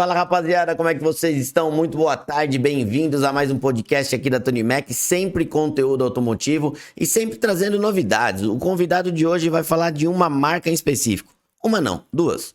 Fala, rapaziada, como é que vocês estão? Muito boa tarde, bem-vindos a mais um podcast aqui da Tony Mac, sempre conteúdo automotivo e sempre trazendo novidades. O convidado de hoje vai falar de uma marca em específico. Uma não, duas.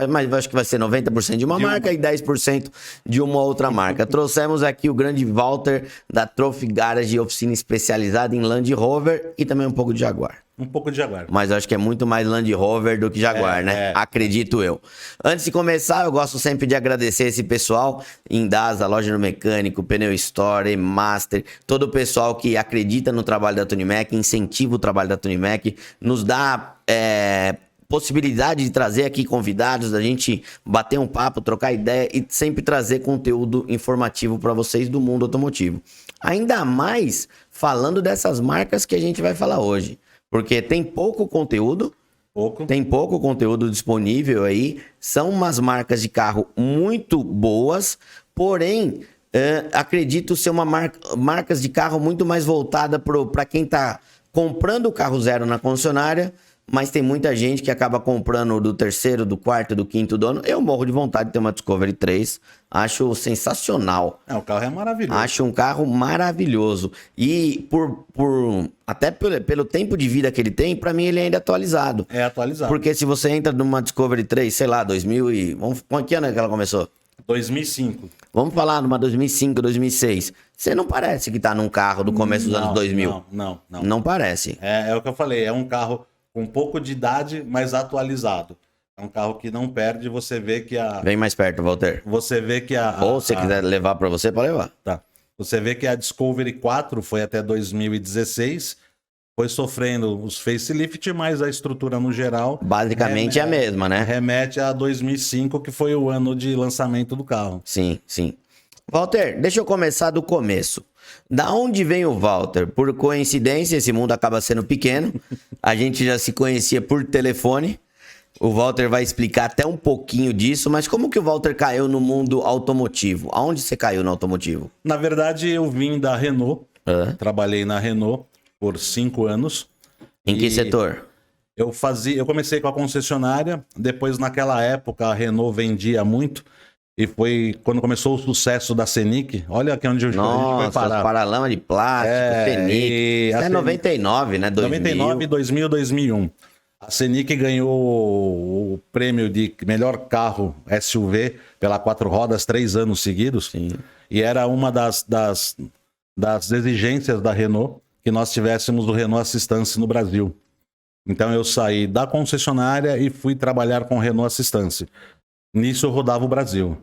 Mas eu acho que vai ser 90% de uma marca e 10% de uma outra marca. Trouxemos aqui o grande Walter da Trophy Garage, oficina especializada em Land Rover e também um pouco de Jaguar. Um pouco de Jaguar. Mas eu acho que é muito mais Land Rover do que Jaguar, né? Acredito eu. Antes de começar, eu gosto sempre de agradecer esse pessoal, Indasa, Loja do Mecânico, Pneu Store, Master, todo o pessoal que acredita no trabalho da Tony Mac, incentiva o trabalho da Tony Mac, nos dá possibilidade de trazer aqui convidados, da gente bater um papo, trocar ideia e sempre trazer conteúdo informativo para vocês do mundo automotivo. Ainda mais falando dessas marcas que a gente vai falar hoje. Porque tem pouco conteúdo, tem pouco conteúdo disponível aí, são umas marcas de carro muito boas, porém, acredito ser marcas de carro muito mais voltada para quem está comprando o carro zero na concessionária, mas tem muita gente que acaba comprando do terceiro, do quarto, do quinto dono. Eu morro de vontade de ter uma Discovery 3. Acho sensacional. O carro é maravilhoso. Acho um carro maravilhoso. E até pelo tempo de vida que ele tem, pra mim ele é ainda atualizado. É atualizado. Porque se você entra numa Discovery 3, sei lá, 2000 e... Que ano é que ela começou? 2005. Vamos falar numa 2005, 2006. Você não parece que tá num carro do começo dos anos 2000. Não. Não parece. É o que eu falei, é um carro com um pouco de idade, mas atualizado. É um carro que não perde, você vê que a... Vem mais perto, Walter. Você vê que Ou se você quiser levar pra você, pode levar. Tá. Você vê que a Discovery 4 foi até 2016, foi sofrendo os facelift, mas a estrutura no geral... Basicamente é a mesma, né? Remete a 2005, que foi o ano de lançamento do carro. Sim. Walter, deixa eu começar do começo. Da onde vem o Walter? Por coincidência, esse mundo acaba sendo pequeno. A gente já se conhecia por telefone. O Walter vai explicar até um pouquinho disso, mas como que o Walter caiu no mundo automotivo? Aonde você caiu no automotivo? Na verdade, eu vim da Renault. Trabalhei na Renault por 5 anos. Em que setor? Eu comecei com a concessionária, depois naquela época a Renault vendia muito. E foi quando começou o sucesso da Scenic. Olha aqui onde a gente foi parar. Paralama de plástico, Scenic. Isso é 99, né? 2000. 99, 2000, 2001. A Scenic ganhou o prêmio de melhor carro SUV pela 4 rodas 3 anos seguidos. Sim. E era uma das exigências da Renault que nós tivéssemos o Renault Assistance no Brasil. Então eu saí da concessionária e fui trabalhar com Renault Assistance. Nisso eu rodava o Brasil,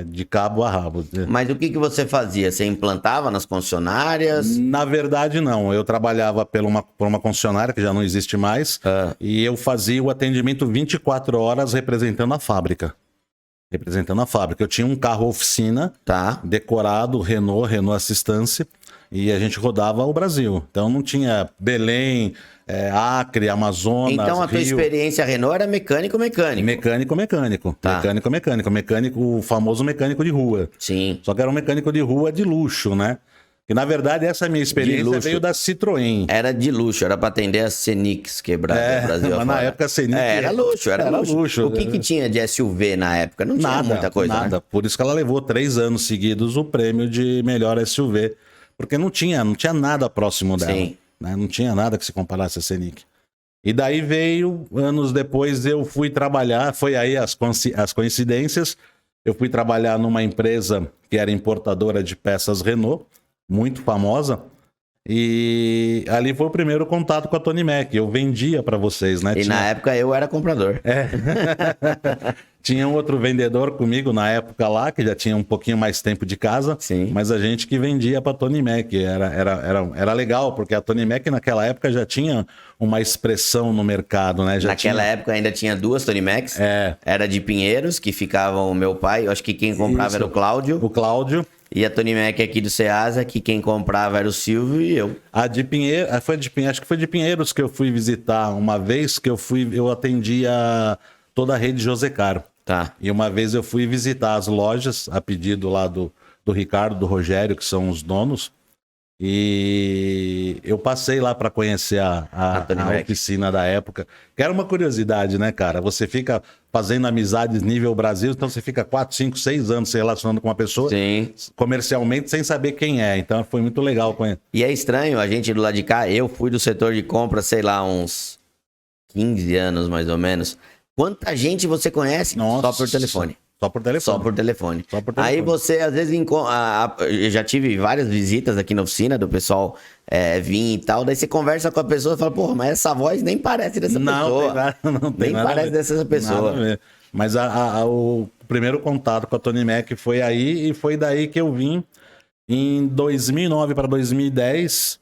de cabo a rabo. Mas o que você fazia? Você implantava nas concessionárias? Na verdade, não. Eu trabalhava por uma concessionária, que já não existe mais, e eu fazia o atendimento 24 horas representando a fábrica. Eu tinha um carro oficina, decorado, Renault Assistance, e a gente rodava o Brasil. Então não tinha Belém, Acre, Amazonas, Então a tua Rio. experiência Renault era mecânico. Tá. Mecânico, o famoso mecânico de rua. Sim. Só que era um mecânico de rua de luxo, né? E na verdade essa minha experiência veio da Citroën. Era de luxo, era pra atender as Scenics quebradas do Brasil. Mas na época a Scenic era luxo. O que né? tinha de SUV na época? Não tinha muita coisa, nada. Né? Por isso que ela levou 3 anos seguidos o prêmio de melhor SUV. Porque não tinha nada próximo dela. Sim. Né? Não tinha nada que se comparasse a Scenic. E daí veio, anos depois, eu fui trabalhar, foi aí as coincidências, eu fui trabalhar numa empresa que era importadora de peças Renault, muito famosa, e ali foi o primeiro contato com a Tony Mac. Eu vendia para vocês, né? Na época eu era comprador. Tinha um outro vendedor comigo na época lá, que já tinha um pouquinho mais tempo de casa. Sim. Mas a gente que vendia para Tony Mac. Era legal, porque a Tony Mac naquela época já tinha uma expressão no mercado, né? Naquela época ainda tinha 2 Tony Macs. Era de Pinheiros, que ficavam o meu pai. Eu acho que quem comprava era o Cláudio. O Cláudio. E a Tony Mac aqui do Ceasa, que quem comprava era o Silvio e eu. A de Pinheiros, acho que foi de Pinheiros que eu fui visitar uma vez, que eu atendia toda a rede José Caro. Tá. E uma vez eu fui visitar as lojas, a pedido lá do Ricardo, do Rogério, que são os donos. E eu passei lá para conhecer a oficina da época, que era uma curiosidade, né, cara? Você fica fazendo amizades nível Brasil, então você fica 4, 5, 6 anos se relacionando com uma pessoa comercialmente sem saber quem é. Então foi muito legal conhecer. E é estranho, a gente do lado de cá, eu fui do setor de compra, sei lá, uns 15 anos mais ou menos. Quanta gente você conhece? Nossa, só por telefone. Só por telefone. Só por telefone. Aí você, às vezes, eu já tive várias visitas aqui na oficina do pessoal vir e tal. Daí você conversa com a pessoa e fala, porra, mas essa voz nem parece dessa pessoa. Não tem nada. Nem parece dessa pessoa. Mas o primeiro contato com a Tony Mac foi aí, e foi daí que eu vim. Em 2009 para 2010,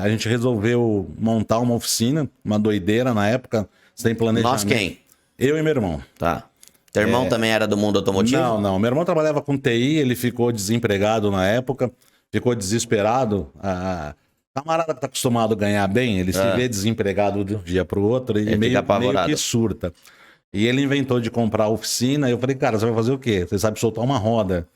a gente resolveu montar uma oficina, uma doideira na época, sem planejamento. Nós quem? Eu e meu irmão. Tá. Teu irmão também era do mundo automotivo? Não. Meu irmão trabalhava com TI, ele ficou desempregado na época, ficou desesperado. A camarada que tá acostumado a ganhar bem, ele se vê desempregado de um dia pro outro e meio que surta. E ele inventou de comprar a oficina, e eu falei, cara, você vai fazer o quê? Você sabe soltar uma roda.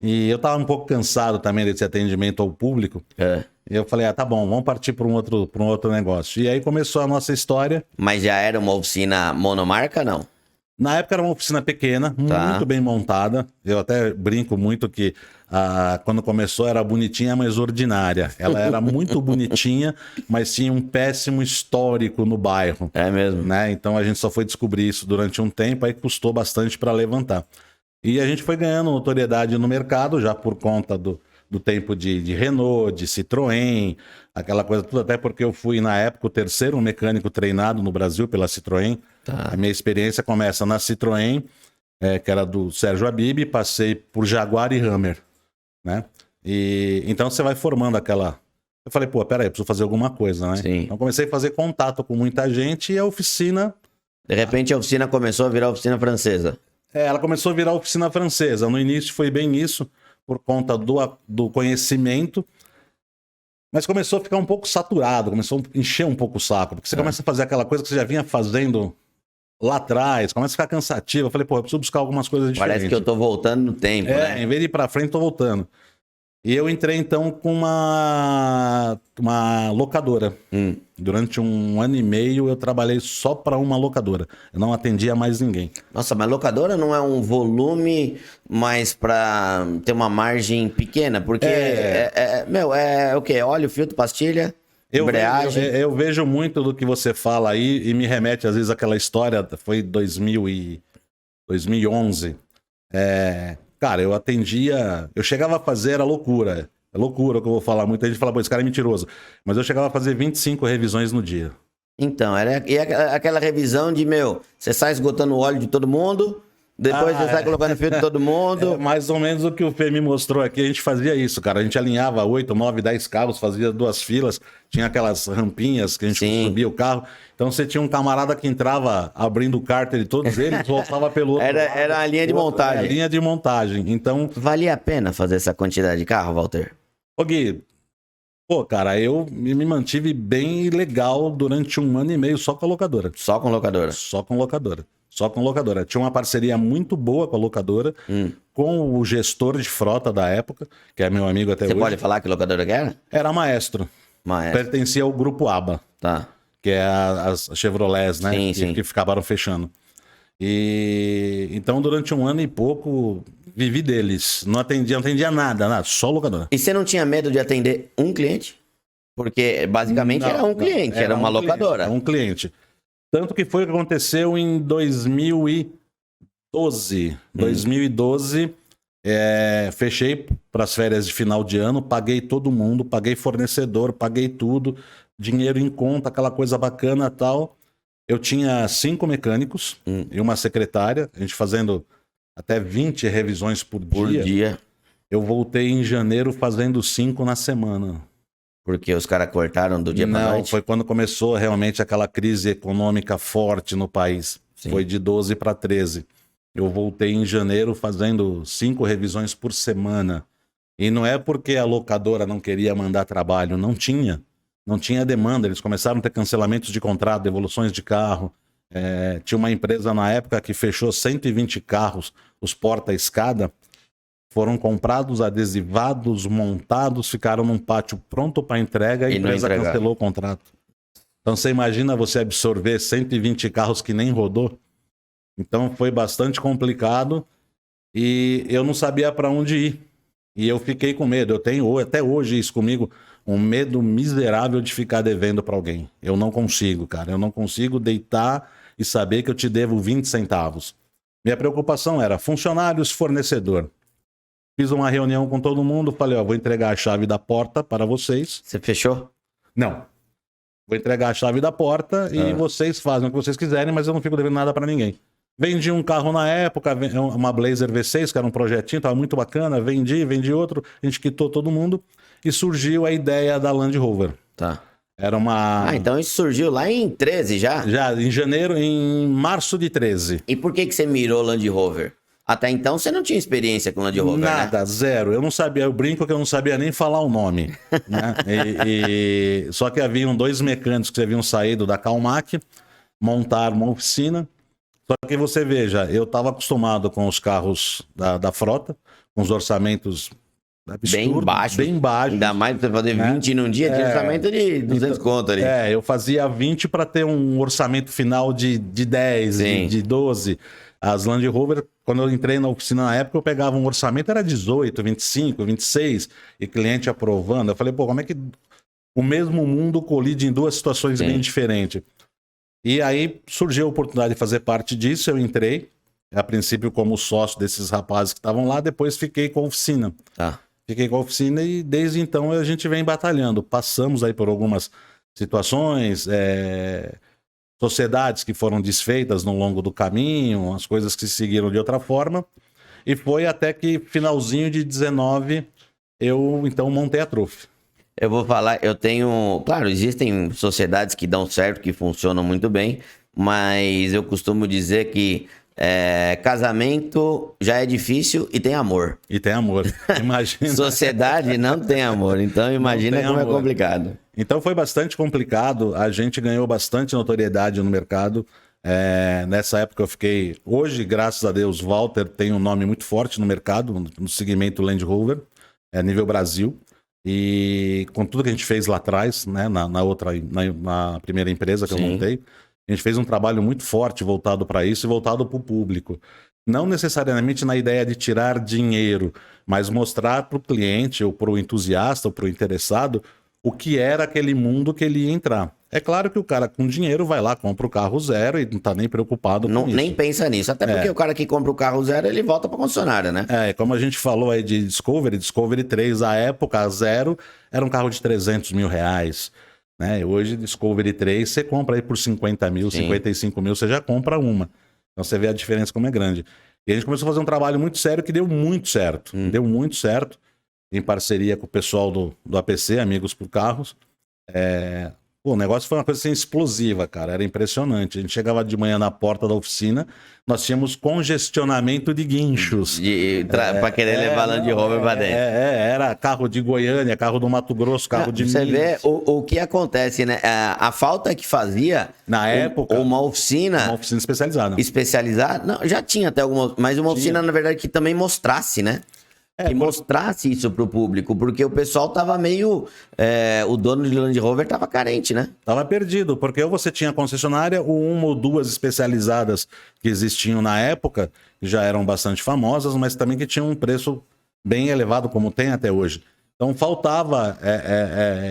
E eu tava um pouco cansado também desse atendimento ao público. E eu falei, tá bom, vamos partir para um outro negócio. E aí começou a nossa história. Mas já era uma oficina monomarca, não? Na época era uma oficina pequena, muito bem montada. Eu até brinco muito que quando começou era bonitinha, mas ordinária. Ela era muito bonitinha, mas tinha um péssimo histórico no bairro. É mesmo? Né? Então a gente só foi descobrir isso durante um tempo, aí custou bastante para levantar. E a gente foi ganhando notoriedade no mercado, já por conta do tempo de Renault, de Citroën, aquela coisa tudo, até porque eu fui, na época, o terceiro mecânico treinado no Brasil pela Citroën. A minha experiência começa na Citroën, que era do Sérgio Habib, passei por Jaguar e Hammer, né? E então você vai formando aquela... Eu falei, pô, peraí, preciso fazer alguma coisa, né? Sim. Então comecei a fazer contato com muita gente e a oficina... De repente a oficina começou a virar oficina francesa. Ela começou a virar oficina francesa. No início foi bem isso, por conta do conhecimento, mas começou a ficar um pouco saturado, começou a encher um pouco o saco, porque você começa a fazer aquela coisa que você já vinha fazendo lá atrás, começa a ficar cansativo. Eu falei, pô, eu preciso buscar algumas coisas diferentes. Parece que eu tô voltando no tempo, né? Em vez de ir pra frente, tô voltando. E eu entrei, então, com uma locadora. Durante 1 ano e meio, eu trabalhei só para uma locadora. Eu não atendia mais ninguém. Nossa, mas locadora não é um volume mais para ter uma margem pequena? Porque, é o quê? Óleo, filtro, pastilha, embreagem? Eu vejo muito do que você fala aí e me remete, às vezes, àquela história, foi 2011. Cara, eu atendia... Eu chegava a fazer, era loucura. É loucura o que eu vou falar. Muita gente fala, pô, esse cara é mentiroso. Mas eu chegava a fazer 25 revisões no dia. Então, e aquela revisão de, você sai esgotando o óleo de todo mundo, depois você sai colocando filtro de todo mundo. Mais ou menos o que o Fê me mostrou aqui, a gente fazia isso, cara. A gente alinhava 8, 9, 10 carros, fazia 2 filas, tinha aquelas rampinhas que a gente subia o carro. Então você tinha um camarada que entrava abrindo o cárter de todos eles, voltava pelo outro lado. Era a linha de montagem. Era a linha de montagem. Então... Valia a pena fazer essa quantidade de carro, Walter? Ô Gui, pô, cara, eu me mantive bem legal durante 1 ano e meio só com a locadora. Só com locadora? Só com locadora. Só com locadora. Tinha uma parceria muito boa com a locadora, com o gestor de frota da época, que é meu amigo até hoje. Você pode falar que locadora que era? Era Maestro. Pertencia ao grupo ABA. Tá. Que é as Chevrolets, né? Sim. Que acabaram fechando. E então, durante 1 ano e pouco, vivi deles. Não atendia nada, só locadora. E você não tinha medo de atender um cliente? Porque basicamente era um cliente, era uma locadora. Era um cliente. Tanto que foi o que aconteceu em 2012. 2012, fechei para as férias de final de ano, paguei todo mundo, paguei fornecedor, paguei tudo, dinheiro em conta, aquela coisa bacana e tal. Eu tinha 5 mecânicos e uma secretária, a gente fazendo até 20 revisões por dia. Eu voltei em janeiro fazendo 5 na semana. Porque os caras cortaram do dia pra noite? Não, foi quando começou realmente aquela crise econômica forte no país. Sim. Foi de 12 para 13. Eu voltei em janeiro fazendo 5 revisões por semana. E não é porque a locadora não queria mandar trabalho, não tinha. Não tinha demanda, eles começaram a ter cancelamentos de contrato, devoluções de carro. Tinha uma empresa na época que fechou 120 carros, os porta-escada, foram comprados, adesivados, montados, ficaram num pátio pronto para entrega e a empresa cancelou o contrato. Então você imagina você absorver 120 carros que nem rodou? Então foi bastante complicado e eu não sabia para onde ir. E eu fiquei com medo. Eu tenho até hoje isso comigo, um medo miserável de ficar devendo para alguém. Eu não consigo, cara. Eu não consigo deitar e saber que eu te devo 20 centavos. Minha preocupação era funcionários, fornecedor. Fiz uma reunião com todo mundo, falei, ó, vou entregar a chave da porta para vocês. Você fechou? Não. Vou entregar a chave da porta e vocês fazem o que vocês quiserem, mas eu não fico devendo nada para ninguém. Vendi um carro na época, uma Blazer V6, que era um projetinho, tava muito bacana, vendi outro, a gente quitou todo mundo e surgiu a ideia da Land Rover. Tá. Era uma... Ah, então isso surgiu lá em 13 já? Já, em março de 13. E por que você mirou Land Rover? Até então você não tinha experiência com Land Rover, nada, né? Zero. Eu não sabia, eu brinco que eu não sabia nem falar o nome. Né? Só que haviam 2 mecânicos que haviam saído da Calmac, montaram uma oficina. Só que você veja, eu estava acostumado com os carros da frota, com os orçamentos absurdos, bem baixos. Ainda mais pra você fazer 20 num dia, de orçamento de 200 conto ali. Eu fazia 20 para ter um orçamento final de 10, de 12. As Land Rover, quando eu entrei na oficina na época, eu pegava um orçamento, era 18, 25, 26, e cliente aprovando. Eu falei, pô, como é que o mesmo mundo colide em 2 situações bem diferentes? E aí surgiu a oportunidade de fazer parte disso, eu entrei, a princípio como sócio desses rapazes que estavam lá, depois fiquei com a oficina. Fiquei com a oficina e desde então a gente vem batalhando. Passamos aí por algumas situações, sociedades que foram desfeitas no longo do caminho, as coisas que se seguiram de outra forma, e foi até que finalzinho de 19 eu então montei a Trufe. Eu vou falar, eu tenho... Claro, existem sociedades que dão certo, que funcionam muito bem, mas eu costumo dizer que casamento já é difícil e tem amor. E tem amor, imagina. Sociedade não tem amor, então imagina como é complicado. Então foi bastante complicado, a gente ganhou bastante notoriedade no mercado. Nessa época eu fiquei... Hoje, graças a Deus, Walter tem um nome muito forte no mercado, no segmento Land Rover, nível Brasil. E com tudo que a gente fez lá atrás, né, na primeira empresa que eu montei, a gente fez um trabalho muito forte voltado para isso e voltado para o público. Não necessariamente na ideia de tirar dinheiro, mas mostrar para o cliente, ou para o entusiasta, ou para o interessado, o que era aquele mundo que ele ia entrar. É claro que o cara com dinheiro vai lá, compra o carro zero e não tá nem preocupado com isso. Nem pensa nisso, até porque o cara que compra o carro zero, ele volta pra concessionária, né? Como a gente falou aí de Discovery 3, à época, a zero, era um carro de 300 mil reais. Né? Hoje, Discovery 3, você compra aí por 50 mil, 55 mil, você já compra uma. Então você vê a diferença como é grande. E a gente começou a fazer um trabalho muito sério que deu muito certo. Deu muito certo, em parceria com o pessoal do APC, Amigos por Carros. O negócio foi uma coisa assim, explosiva, cara. Era impressionante. A gente chegava de manhã na porta da oficina, nós tínhamos congestionamento de guinchos. Pra querer levar Land Rover pra dentro. Era carro de Goiânia, carro do Mato Grosso, carro de Minas. Você vê o que acontece, né? A falta que fazia... Na época... Uma oficina especializada. Especializada? Não, já tinha até alguma... Mas uma oficina, na verdade, que também mostrasse, né? Que mostrasse isso pro público, porque o pessoal tava meio... o dono de Land Rover tava carente, né? Tava perdido, porque ou você tinha concessionária ou 1 ou 2 especializadas que existiam na época, que já eram bastante famosas, mas também que tinham um preço bem elevado, como tem até hoje. Então faltava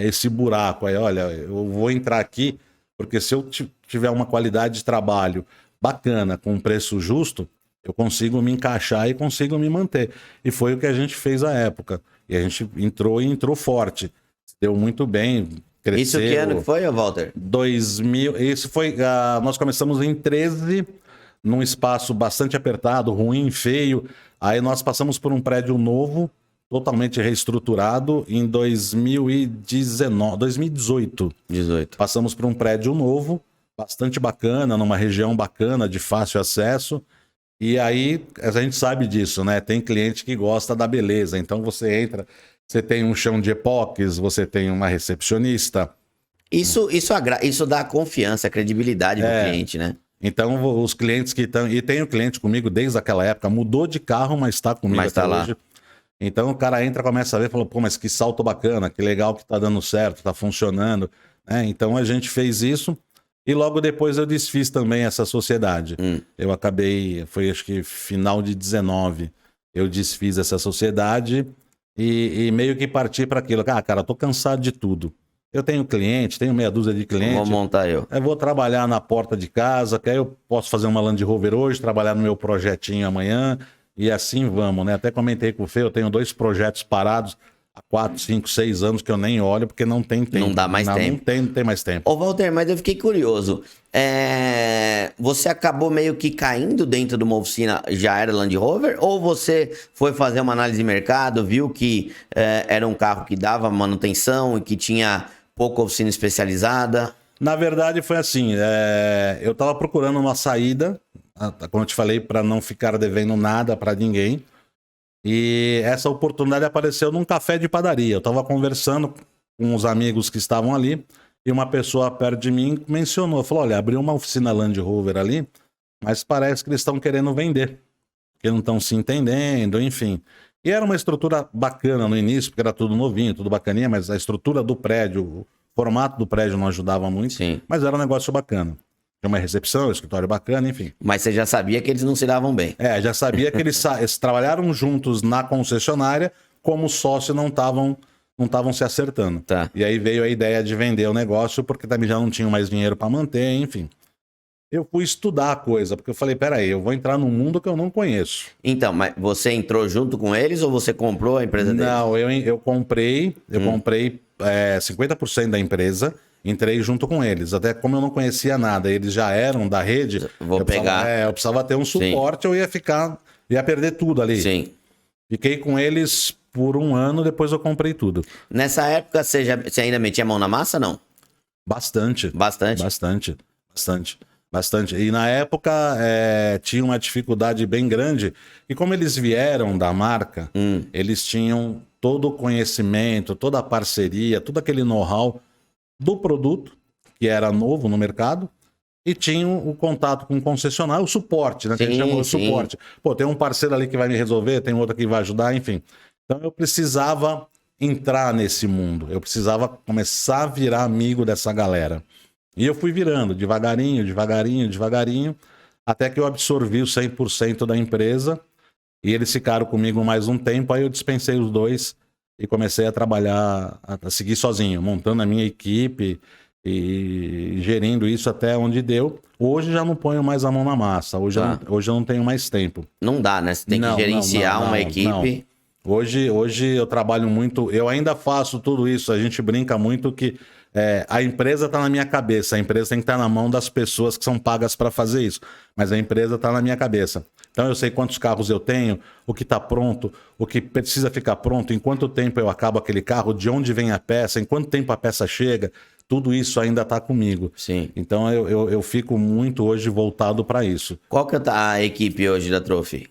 esse buraco aí, olha, eu vou entrar aqui, porque se eu tiver uma qualidade de trabalho bacana, com um preço justo, eu consigo me encaixar e consigo me manter. E foi o que a gente fez à época. E a gente entrou forte. Deu muito bem, cresceu. Isso que ano que foi, Walter? 2000. Isso foi... nós começamos em 13, num espaço bastante apertado, ruim, feio. Aí nós passamos por um prédio novo, totalmente reestruturado, em 2018. Passamos por um prédio novo, bastante bacana, numa região bacana, de fácil acesso. E aí, a gente sabe disso, né? Tem cliente que gosta da beleza. Então você entra, você tem um chão de epoques, você tem uma recepcionista. Isso dá confiança, credibilidade pro cliente, né? Então, os clientes que estão... E tem o cliente comigo desde aquela época, mudou de carro, mas está comigo até hoje. Então o cara entra, começa a ver, falou, pô, mas que salto bacana, que legal que tá dando certo, tá funcionando, né? Então a gente fez isso e logo depois eu desfiz também essa sociedade. Eu acabei, foi acho que final de 19, eu desfiz essa sociedade e meio que parti para aquilo. Ah, cara, eu tô cansado de tudo. Eu tenho cliente, tenho meia dúzia de clientes. Vou montar eu. Eu vou trabalhar na porta de casa, que aí eu posso fazer uma Land Rover hoje, trabalhar no meu projetinho amanhã, e assim vamos, né? Até comentei com o Fê, eu tenho 2 projetos parados há 4, 5, 6 anos que eu nem olho, porque não tem tempo. Não dá mais tempo. Não tem mais tempo. Ô, Walter, mas eu fiquei curioso. Você acabou meio que caindo dentro de uma oficina, já era Land Rover? Ou você foi fazer uma análise de mercado, viu que era um carro que dava manutenção e que tinha pouca oficina especializada? Na verdade foi assim, eu estava procurando uma saída, como eu te falei, para não ficar devendo nada para ninguém. E essa oportunidade apareceu num café de padaria. Eu estava conversando com os amigos que estavam ali e uma pessoa perto de mim mencionou, falou, olha, abriu uma oficina Land Rover ali, mas parece que eles estão querendo vender, que não estão se entendendo, enfim. E era uma estrutura bacana no início, porque era tudo novinho, tudo bacaninha, mas a estrutura do prédio, o formato do prédio não ajudava muito, Sim. Mas era um negócio bacana. Tinha uma recepção, um escritório bacana, enfim. Mas você já sabia que eles não se davam bem. Já sabia que eles trabalharam juntos na concessionária, como sócio não estavam se acertando. Tá. E aí veio a ideia de vender o negócio, porque também já não tinham mais dinheiro para manter, enfim. Eu fui estudar a coisa, porque eu falei, peraí, eu vou entrar num mundo que eu não conheço. Então, mas você entrou junto com eles ou você comprou a empresa deles? Não, eu comprei 50% da empresa, entrei junto com eles. Até como eu não conhecia nada, eles já eram da rede, eu precisava ter um suporte, Sim. Eu ia perder tudo ali. Sim. Fiquei com eles por 1 ano, depois eu comprei tudo. Nessa época, você ainda metia a mão na massa, não? Bastante. Bastante? Bastante. E na época tinha uma dificuldade bem grande. E como eles vieram da marca, eles tinham todo o conhecimento, toda a parceria, todo aquele know-how do produto, que era novo no mercado, e tinham o contato com o concessionário, o suporte, né? Que a gente chamou de suporte. Pô, tem um parceiro ali que vai me resolver, tem outro que vai ajudar, enfim. Então eu precisava entrar nesse mundo. Eu precisava começar a virar amigo dessa galera. E eu fui virando, devagarinho, até que eu absorvi o 100% da empresa e eles ficaram comigo mais um tempo, aí eu dispensei os 2 e comecei a trabalhar, a seguir sozinho, montando a minha equipe e gerindo isso até onde deu. Hoje já não ponho mais a mão na massa, hoje eu não tenho mais tempo. Não dá, né? Você tem que gerenciar uma equipe. Não. Hoje eu trabalho muito, eu ainda faço tudo isso, a gente brinca muito que a empresa está na minha cabeça, a empresa tem que estar na mão das pessoas que são pagas para fazer isso, mas a empresa está na minha cabeça. Então eu sei quantos carros eu tenho, o que está pronto, o que precisa ficar pronto, em quanto tempo eu acabo aquele carro, de onde vem a peça, em quanto tempo a peça chega, tudo isso ainda está comigo. Sim. Então eu fico muito hoje voltado para isso. Qual que é a equipe hoje da Trophy?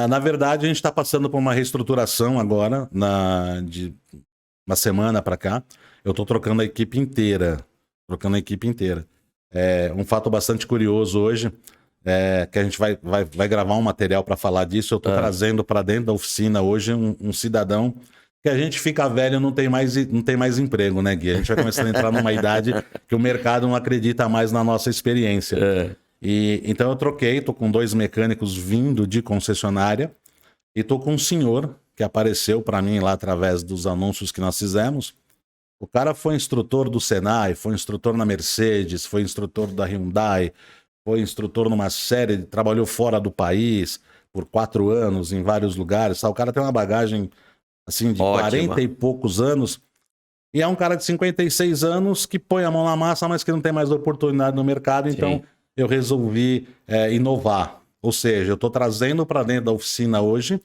Na verdade, a gente está passando por uma reestruturação agora, de uma semana para cá. Eu estou trocando a equipe inteira. Um fato bastante curioso hoje que a gente vai gravar um material para falar disso. Eu estou trazendo para dentro da oficina hoje um cidadão que a gente fica velho, não tem mais emprego, né, Gui? A gente vai começando a entrar numa idade que o mercado não acredita mais na nossa experiência. Então eu troquei, tô com 2 mecânicos vindo de concessionária e tô com um senhor que apareceu para mim lá através dos anúncios que nós fizemos. O cara foi instrutor do Senai, foi instrutor na Mercedes, foi instrutor da Hyundai, foi instrutor numa série, trabalhou fora do país por 4 anos em vários lugares. O cara tem uma bagagem assim de Ótima. 40 e poucos anos. E é um cara de 56 anos que põe a mão na massa, mas que não tem mais oportunidade no mercado. Então eu resolvi inovar. Ou seja, eu estou trazendo para dentro da oficina hoje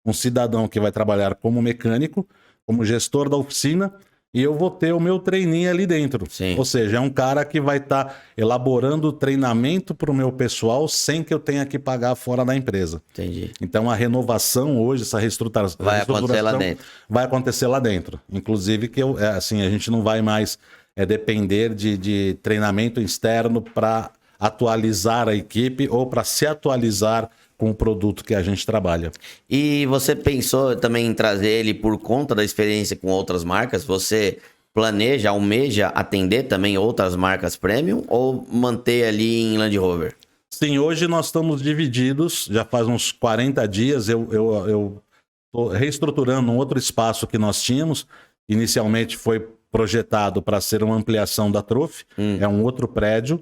um cidadão que vai trabalhar como mecânico, como gestor da oficina, e eu vou ter o meu treininho ali dentro. Sim. Ou seja, é um cara que vai estar elaborando treinamento para o meu pessoal sem que eu tenha que pagar fora da empresa. Entendi. Então a renovação hoje, essa reestruturação... Vai acontecer lá dentro. Vai acontecer lá dentro. Inclusive que a gente não vai mais depender de treinamento externo para atualizar a equipe ou para se atualizar com o produto que a gente trabalha. E você pensou também em trazer ele por conta da experiência com outras marcas? Você planeja, almeja atender também outras marcas premium ou manter ali em Land Rover? Sim, hoje nós estamos divididos, já faz uns 40 dias eu estou reestruturando um outro espaço que nós tínhamos. Inicialmente foi projetado para ser uma ampliação da Trophy, é um outro prédio,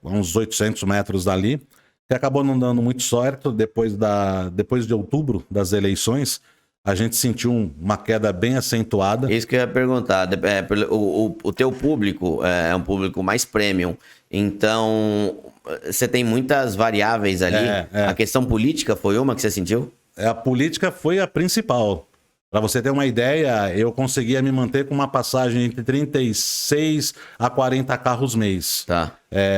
uns 800 metros dali, que acabou não dando muito certo. Depois de outubro das eleições, a gente sentiu uma queda bem acentuada. Isso que eu ia perguntar. O teu público é um público mais premium, então você tem muitas variáveis ali. A questão política foi uma que você sentiu? A política foi a principal. Para você ter uma ideia, eu conseguia me manter com uma passagem entre 36 a 40 carros mês. Tá.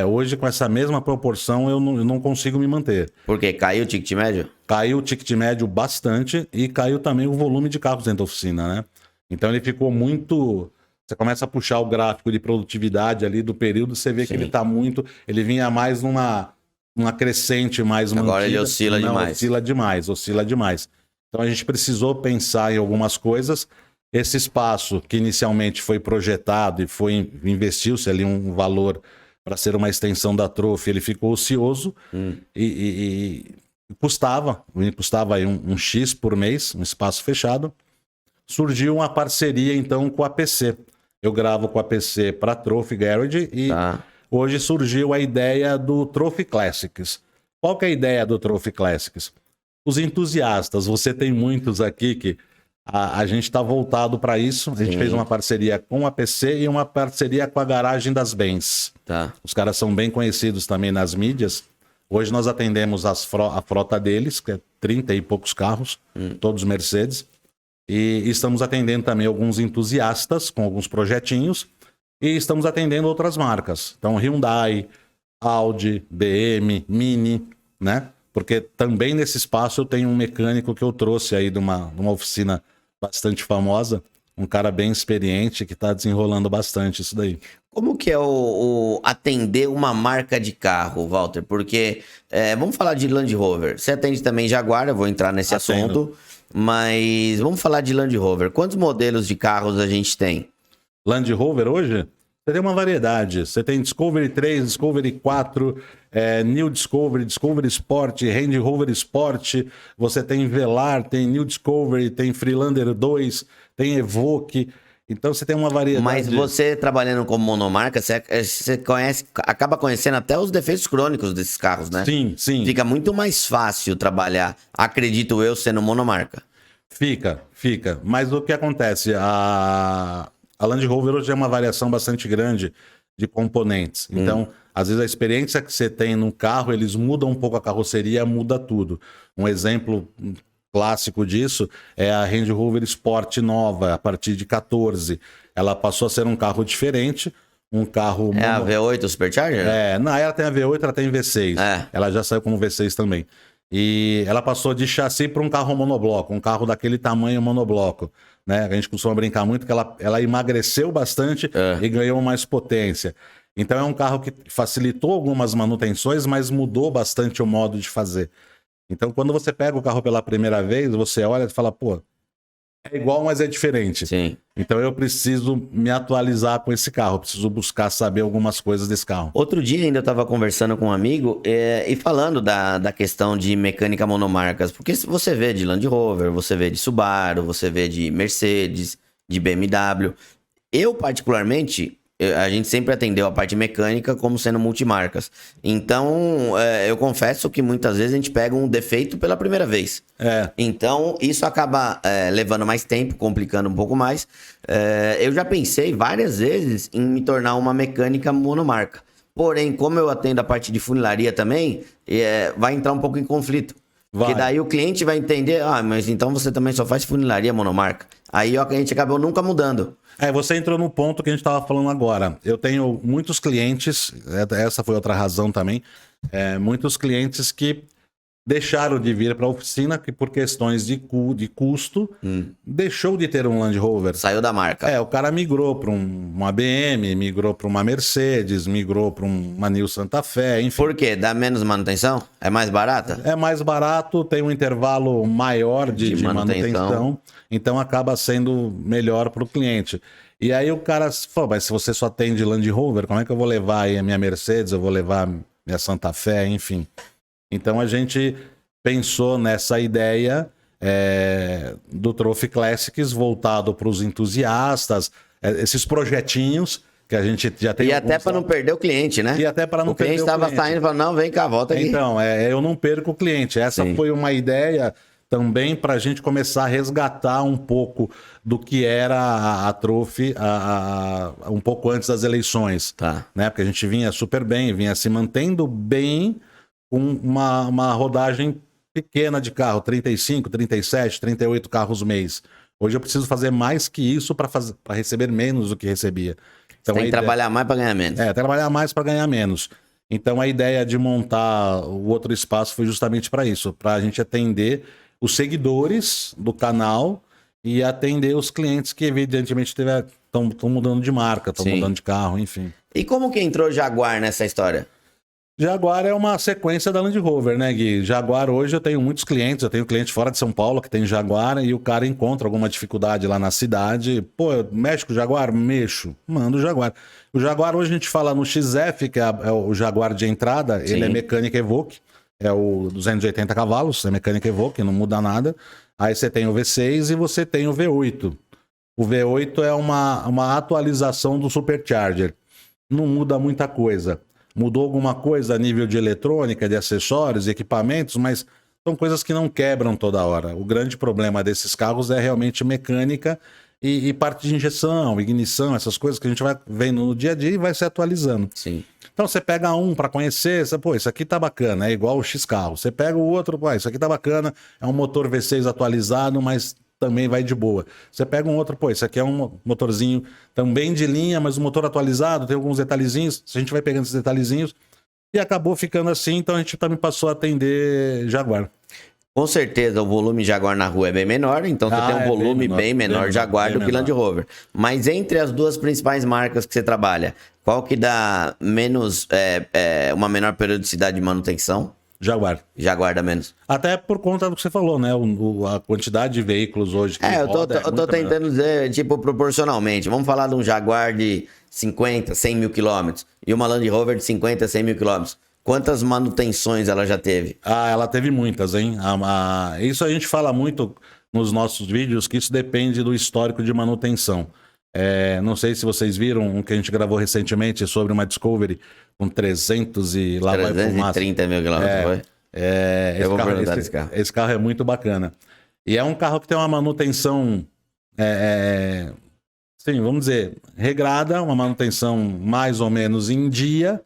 Hoje, com essa mesma proporção, eu não consigo me manter. Por quê? Caiu o ticket médio? Caiu o ticket médio bastante e caiu também o volume de carros dentro da oficina, né? Então ele ficou muito... Você começa a puxar o gráfico de produtividade ali do período, você vê que ele tá muito... Ele vinha mais numa crescente mais mantida. Agora ele oscila demais. Oscila demais. Então a gente precisou pensar em algumas coisas. Esse espaço que inicialmente foi projetado e investiu-se ali um valor para ser uma extensão da Trophy, ele ficou ocioso e custava aí um X por mês, um espaço fechado. Surgiu uma parceria então com a PC. Eu gravo com a PC para Trophy Garage e hoje surgiu a ideia do Trophy Classics. Qual que é a ideia do Trophy Classics? Os entusiastas, você tem muitos aqui que a gente está voltado para isso. A gente fez uma parceria com a PC e uma parceria com a Garagem das Bens. Tá. Os caras são bem conhecidos também nas mídias. Hoje nós atendemos a frota deles, que é 30 e poucos carros, todos Mercedes. E estamos atendendo também alguns entusiastas com alguns projetinhos. E estamos atendendo outras marcas. Então, Hyundai, Audi, BM, Mini, né? Porque também nesse espaço eu tenho um mecânico que eu trouxe aí de uma oficina bastante famosa, um cara bem experiente que está desenrolando bastante isso daí. Como que é o atender uma marca de carro, Walter? Porque, vamos falar de Land Rover. Você atende também Jaguar, eu vou entrar nesse assunto, mas vamos falar de Land Rover. Quantos modelos de carros a gente tem? Land Rover hoje? Você tem uma variedade. Você tem Discovery 3, Discovery 4, New Discovery, Discovery Sport, Range Rover Sport. Você tem Velar, tem New Discovery, tem Freelander 2, tem Evoque. Então você tem uma variedade. Mas você trabalhando como monomarca, você acaba conhecendo até os defeitos crônicos desses carros, né? Sim, sim. Fica muito mais fácil trabalhar, acredito eu, sendo monomarca. Fica. Mas o que acontece? A Land Rover hoje é uma variação bastante grande de componentes. Então, às vezes a experiência que você tem no carro, eles mudam um pouco a carroceria, muda tudo. Um exemplo clássico disso é a Range Rover Sport nova, a partir de 14. Ela passou a ser um carro diferente, um carro... A V8 Supercharger? Ela tem a V8, ela tem V6. Ela já saiu como V6 também. E ela passou de chassi para um carro monobloco, um carro daquele tamanho monobloco, né? A gente costuma brincar muito que ela emagreceu bastante e ganhou mais potência. Então é um carro que facilitou algumas manutenções, mas mudou bastante o modo de fazer. Então quando você pega o carro pela primeira vez, você olha e fala, pô, é igual, mas é diferente. Sim. Então eu preciso me atualizar com esse carro, preciso buscar saber algumas coisas desse carro. Outro dia ainda eu estava conversando com um amigo e falando da questão de mecânica monomarcas, porque você vê de Land Rover, você vê de Subaru, você vê de Mercedes, de BMW. Eu, particularmente, a gente sempre atendeu a parte mecânica como sendo multimarcas. Então, eu confesso que muitas vezes a gente pega um defeito pela primeira vez. Então, isso acaba levando mais tempo, complicando um pouco mais. Eu já pensei várias vezes em me tornar uma mecânica monomarca. Porém, como eu atendo a parte de funilaria também, vai entrar um pouco em conflito. Porque daí o cliente vai entender, mas então você também só faz funilaria monomarca. Aí a gente acabou nunca mudando. Você entrou no ponto que a gente estava falando agora. Eu tenho muitos clientes, essa foi outra razão também, muitos clientes que deixaram de vir para a oficina que por questões de custo, deixou de ter um Land Rover. Saiu da marca. O cara migrou para uma BM, migrou para uma Mercedes, migrou para uma New Santa Fe, enfim. Por quê? Dá menos manutenção? É mais barata? É mais barato, tem um intervalo maior de manutenção, então acaba sendo melhor para o cliente. E aí o cara falou, mas se você só tem de Land Rover, como é que eu vou levar aí a minha Mercedes, eu vou levar a minha Santa Fe, enfim. Então a gente pensou nessa ideia do Trophy Classics voltado para os entusiastas, esses projetinhos que a gente já tem. E até para não perder o cliente, né? E até para não perder o cliente. O cliente estava saindo e falou, não, vem cá, volta aqui. Então, eu não perco o cliente. Essa foi uma ideia também para a gente começar a resgatar um pouco do que era a Trophy um pouco antes das eleições. Tá. Né? Porque a gente vinha super bem, vinha se mantendo bem com uma rodagem pequena de carro, 35, 37, 38 carros mês. Hoje eu preciso fazer mais que isso para receber menos do que recebia. Então, tem que trabalhar mais para ganhar menos. Trabalhar mais para ganhar menos. Então a ideia de montar o outro espaço foi justamente para isso, para a gente atender os seguidores do canal e atender os clientes que evidentemente estão mudando de marca, estão mudando de carro, enfim. E como que entrou Jaguar nessa história? Jaguar é uma sequência da Land Rover, né, Gui? Jaguar hoje eu tenho muitos clientes, eu tenho cliente fora de São Paulo que tem Jaguar e o cara encontra alguma dificuldade lá na cidade. Pô, mexe com o Jaguar? Mexo. Manda o Jaguar. O Jaguar hoje a gente fala no XF, que é o Jaguar de entrada, ele é mecânica Evoque, é o 280 cavalos, é mecânica Evoque, não muda nada. Aí você tem o V6 e você tem o V8. O V8 é uma atualização do Supercharger. Não muda muita coisa. Mudou alguma coisa a nível de eletrônica, de acessórios, equipamentos, mas são coisas que não quebram toda hora. O grande problema desses carros é realmente mecânica e parte de injeção, ignição, essas coisas que a gente vai vendo no dia a dia e vai se atualizando. Sim. Então você pega um para conhecer, pô, isso aqui tá bacana, é igual o X-Carro. Você pega o outro, pô, isso aqui tá bacana, é um motor V6 atualizado, mas também vai de boa. Você pega um outro, pô, isso aqui é um motorzinho também de linha, mas um motor atualizado, tem alguns detalhezinhos, a gente vai pegando esses detalhezinhos e acabou ficando assim, então a gente também passou a atender Jaguar. Com certeza o volume Jaguar na rua é bem menor, então você tem um volume bem menor Jaguar do que Land Rover. Mas entre as duas principais marcas que você trabalha, qual que dá menos, uma menor periodicidade de manutenção? Jaguar. Jaguar dá menos. Até por conta do que você falou, né? A quantidade de veículos hoje que eu tô tentando dizer, tipo, proporcionalmente. Vamos falar de um Jaguar de 50, 100 mil quilômetros e uma Land Rover de 50, 100 mil quilômetros. Quantas manutenções ela já teve? Ela teve muitas, hein? Isso a gente fala muito nos nossos vídeos, que isso depende do histórico de manutenção. Não sei se vocês viram um que a gente gravou recentemente sobre uma Discovery com 300 e lá 330 mil quilômetros, foi? Eu vou perguntar desse carro. Esse carro é muito bacana. E é um carro que tem uma manutenção, sim, vamos dizer, regrada, uma manutenção mais ou menos em dia.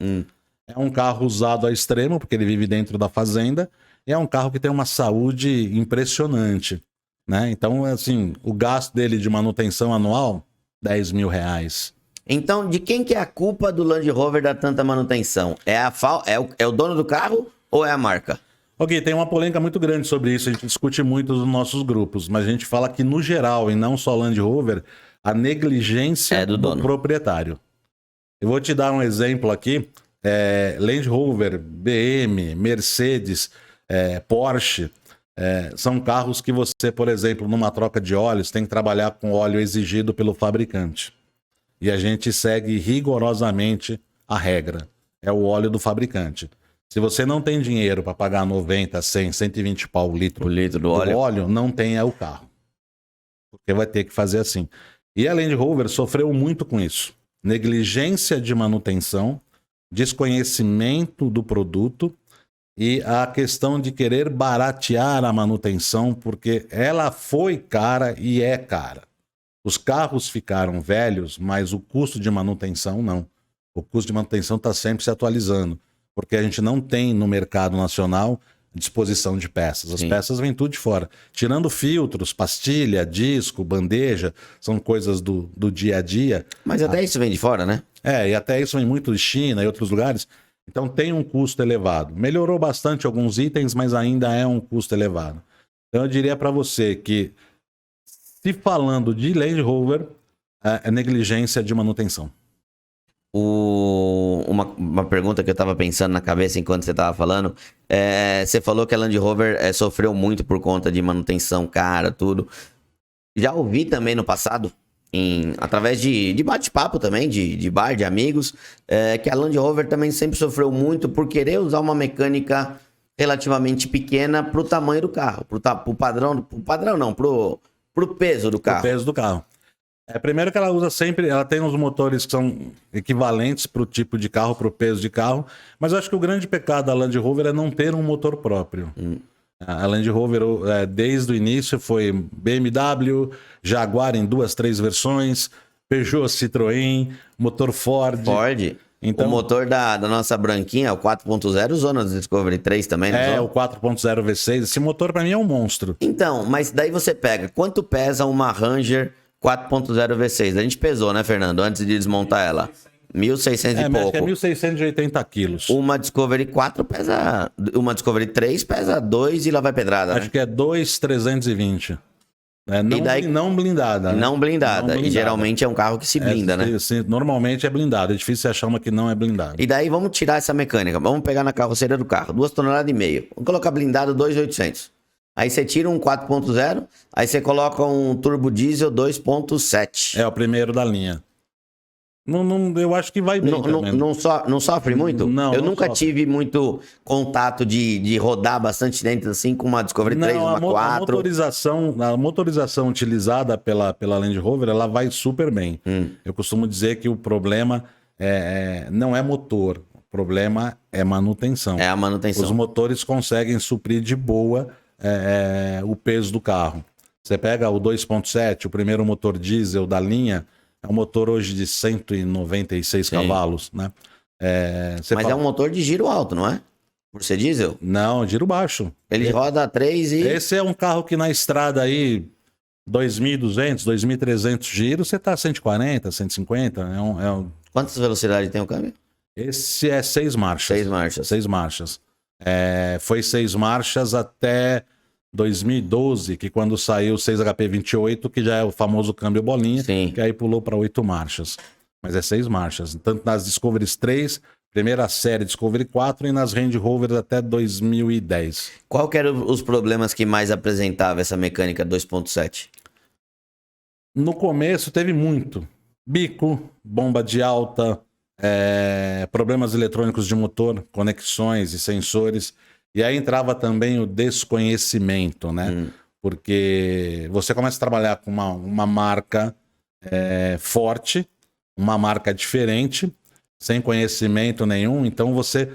É um carro usado ao extremo, porque ele vive dentro da fazenda. E é um carro que tem uma saúde impressionante, né? Então, assim, o gasto dele de manutenção anual, R$10 mil. Então, de quem que é a culpa do Land Rover dar tanta manutenção? É o dono do carro ou é a marca? Ok, tem uma polêmica muito grande sobre isso, a gente discute muito nos nossos grupos, mas a gente fala que no geral, e não só Land Rover, a negligência do proprietário. Eu vou te dar um exemplo aqui, Land Rover, BM, Mercedes, Porsche, são carros que você, por exemplo, numa troca de óleos, tem que trabalhar com óleo exigido pelo fabricante. E a gente segue rigorosamente a regra. É o óleo do fabricante. Se você não tem dinheiro para pagar 90, 100, 120 pau o litro do óleo, não tenha o carro. Porque vai ter que fazer assim. E a Land Rover sofreu muito com isso. Negligência de manutenção, desconhecimento do produto e a questão de querer baratear a manutenção, porque ela foi cara e é cara. Os carros ficaram velhos, mas o custo de manutenção não. O custo de manutenção está sempre se atualizando, porque a gente não tem no mercado nacional disposição de peças. As peças vêm tudo de fora. Tirando filtros, pastilha, disco, bandeja, são coisas do dia a dia. Mas até isso vem de fora, né? E até isso vem muito de China e outros lugares. Então tem um custo elevado. Melhorou bastante alguns itens, mas ainda é um custo elevado. Então eu diria para você que, se falando de Land Rover, é negligência de manutenção. Uma pergunta que eu tava pensando na cabeça enquanto você tava falando, você falou que a Land Rover sofreu muito por conta de manutenção cara, tudo. Já ouvi também no passado, através de bate-papo também, de bar, de amigos, que a Land Rover também sempre sofreu muito por querer usar uma mecânica relativamente pequena pro tamanho do carro, pro peso do carro. Pro peso do carro. Primeiro que ela usa sempre, ela tem uns motores que são equivalentes para o tipo de carro, para o peso de carro, mas eu acho que o grande pecado da Land Rover é não ter um motor próprio. A Land Rover, desde o início, foi BMW, Jaguar em 2, 3 versões, Peugeot, Citroën, motor Ford. Então, o motor da nossa branquinha, o 4.0, usou na Discovery 3 também, não usou? O 4.0 V6. Esse motor para mim é um monstro. Então, mas daí você pega, quanto pesa uma Ranger 4.0 V6? A gente pesou, né, Fernando? Antes de desmontar ela. 1.600 e pouco. Acho que é 1.680 quilos. Uma Discovery 4 pesa... Uma Discovery 3 pesa 2 e lá vai pedrada, Acho que é 2.320. Não blindada. Né? Não blindada. E geralmente é um carro que se blinda, né? Normalmente é blindado. É difícil achar uma que não é blindada. E daí vamos tirar essa mecânica. Vamos pegar na carroceria do carro. 2,5 toneladas. Vamos colocar blindado 2.800. Aí você tira um 4.0, aí você coloca um turbo diesel 2.7. É o primeiro da linha. Eu acho que vai bem não sofre muito? Não, eu não nunca sofre. tive muito contato de rodar bastante dentro assim com uma Discovery 3, uma 4. A motorização utilizada pela Land Rover, ela vai super bem. Eu costumo dizer que o problema não é motor, o problema é manutenção. É a manutenção. Os motores conseguem suprir de boa o peso do carro. Você pega o 2.7, o primeiro motor diesel da linha, é um motor hoje de 196 cavalos, né? Mas é um motor de giro alto, não é? Por ser diesel? Não, giro baixo. Ele roda 3 e... Esse é um carro que na estrada aí, 2.200, 2.300 giros, você tá 140, 150. Quantas velocidades tem o câmbio? Esse é 6 marchas. 6 marchas. 6 marchas. Foi 6 marchas até 2012, que quando saiu o 6HP28, que já é o famoso câmbio bolinha, Sim. que aí pulou para 8 marchas. Mas é 6 marchas. Tanto nas Discovery 3, primeira série Discovery 4 e nas Range Rover até 2010. Qual que eram os problemas que mais apresentava essa mecânica 2.7? No começo teve muito. Bico, bomba de alta, problemas eletrônicos de motor, conexões e sensores. E aí entrava também o desconhecimento, né? Porque você começa a trabalhar com uma marca forte, uma marca diferente, sem conhecimento nenhum, então você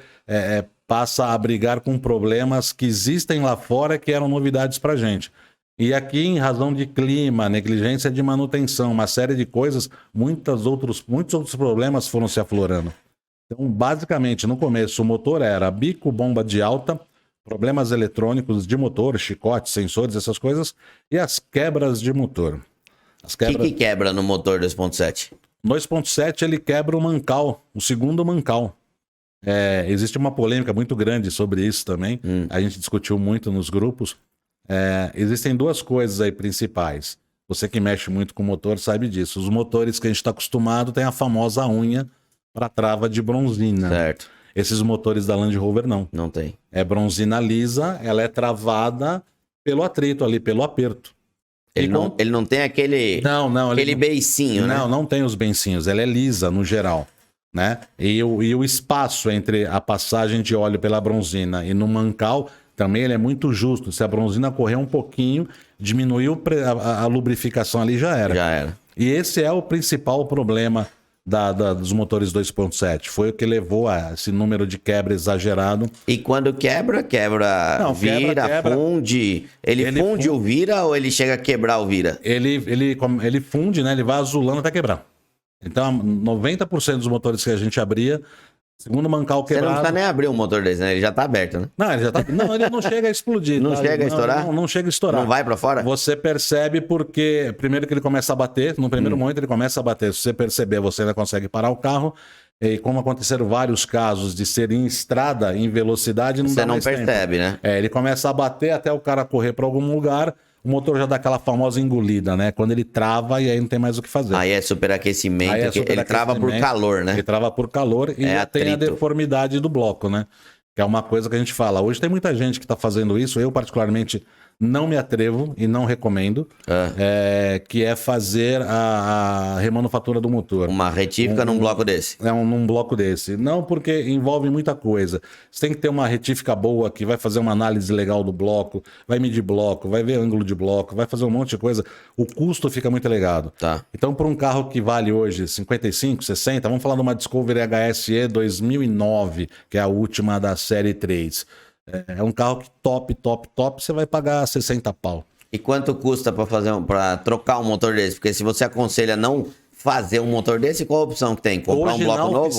passa a brigar com problemas que existem lá fora que eram novidades pra gente. E aqui, em razão de clima, negligência de manutenção, uma série de coisas, muitos outros problemas foram se aflorando. Então, basicamente, no começo, o motor era bico, bomba de alta, problemas eletrônicos de motor, chicote, sensores, essas coisas, e as quebras de motor. O que quebra no motor 2.7? 2.7 ele quebra o mancal, o segundo mancal. Existe uma polêmica muito grande sobre isso também. A gente discutiu muito nos grupos. Existem duas coisas aí principais. Você que mexe muito com motor sabe disso. Os motores que a gente está acostumado têm a famosa unha para trava de bronzina. Certo. Esses motores da Land Rover não. Não tem. É bronzina lisa, ela é travada pelo atrito ali, pelo aperto. Ele não tem aquele beicinho, né? Não tem os beicinhos. Ela é lisa no geral, né? E o espaço entre a passagem de óleo pela bronzina e no mancal também ele é muito justo. Se a bronzina correr um pouquinho, diminuiu a lubrificação ali, já era. Já era. E esse é o principal problema dos motores 2.7. Foi o que levou a esse número de quebra exagerado. E quando quebra, vira, funde. Ele funde o vira ou ele chega a quebrar o vira? Ele funde, né? Ele vai azulando até quebrar. Então, 90% dos motores que a gente abria, segundo mancal quebrado... Você não precisa nem abrir um motor desse, né? Ele já tá aberto, né? Não, ele já tá... Não, ele não chega a explodir. Não chega a estourar? Não chega a estourar. Não vai pra fora? Você percebe porque, primeiro que ele começa a bater, no primeiro momento ele começa a bater. Se você perceber, você ainda consegue parar o carro. E como aconteceram vários casos de ser em estrada, em velocidade, não Você dá não mais percebe, tempo. né? Ele começa a bater até o cara correr para algum lugar, o motor já dá aquela famosa engolida, né? Quando ele trava e aí não tem mais o que fazer. Aí é superaquecimento, Aí é ele trava por superaquecimento, calor, né? Ele trava por calor e já tem a atrito. deformidade do bloco, né? Que é uma coisa que a gente fala. Hoje tem muita gente que está fazendo isso, eu particularmente não me atrevo e não recomendo, que é fazer a remanufatura do motor. Uma retífica num bloco desse. Num bloco desse. Não, porque envolve muita coisa. Você tem que ter uma retífica boa que vai fazer uma análise legal do bloco, vai medir bloco, vai ver ângulo de bloco, vai fazer um monte de coisa. O custo fica muito elevado. Tá. Então, para um carro que vale hoje 55, 60, vamos falar de uma Discovery HSE 2009, que é a última da série 3. É um carro que top, você vai pagar 60 pau. E quanto custa para trocar um motor desse? Porque se você aconselha não fazer um motor desse, qual a opção que tem? Comprar Hoje, um bloco novo?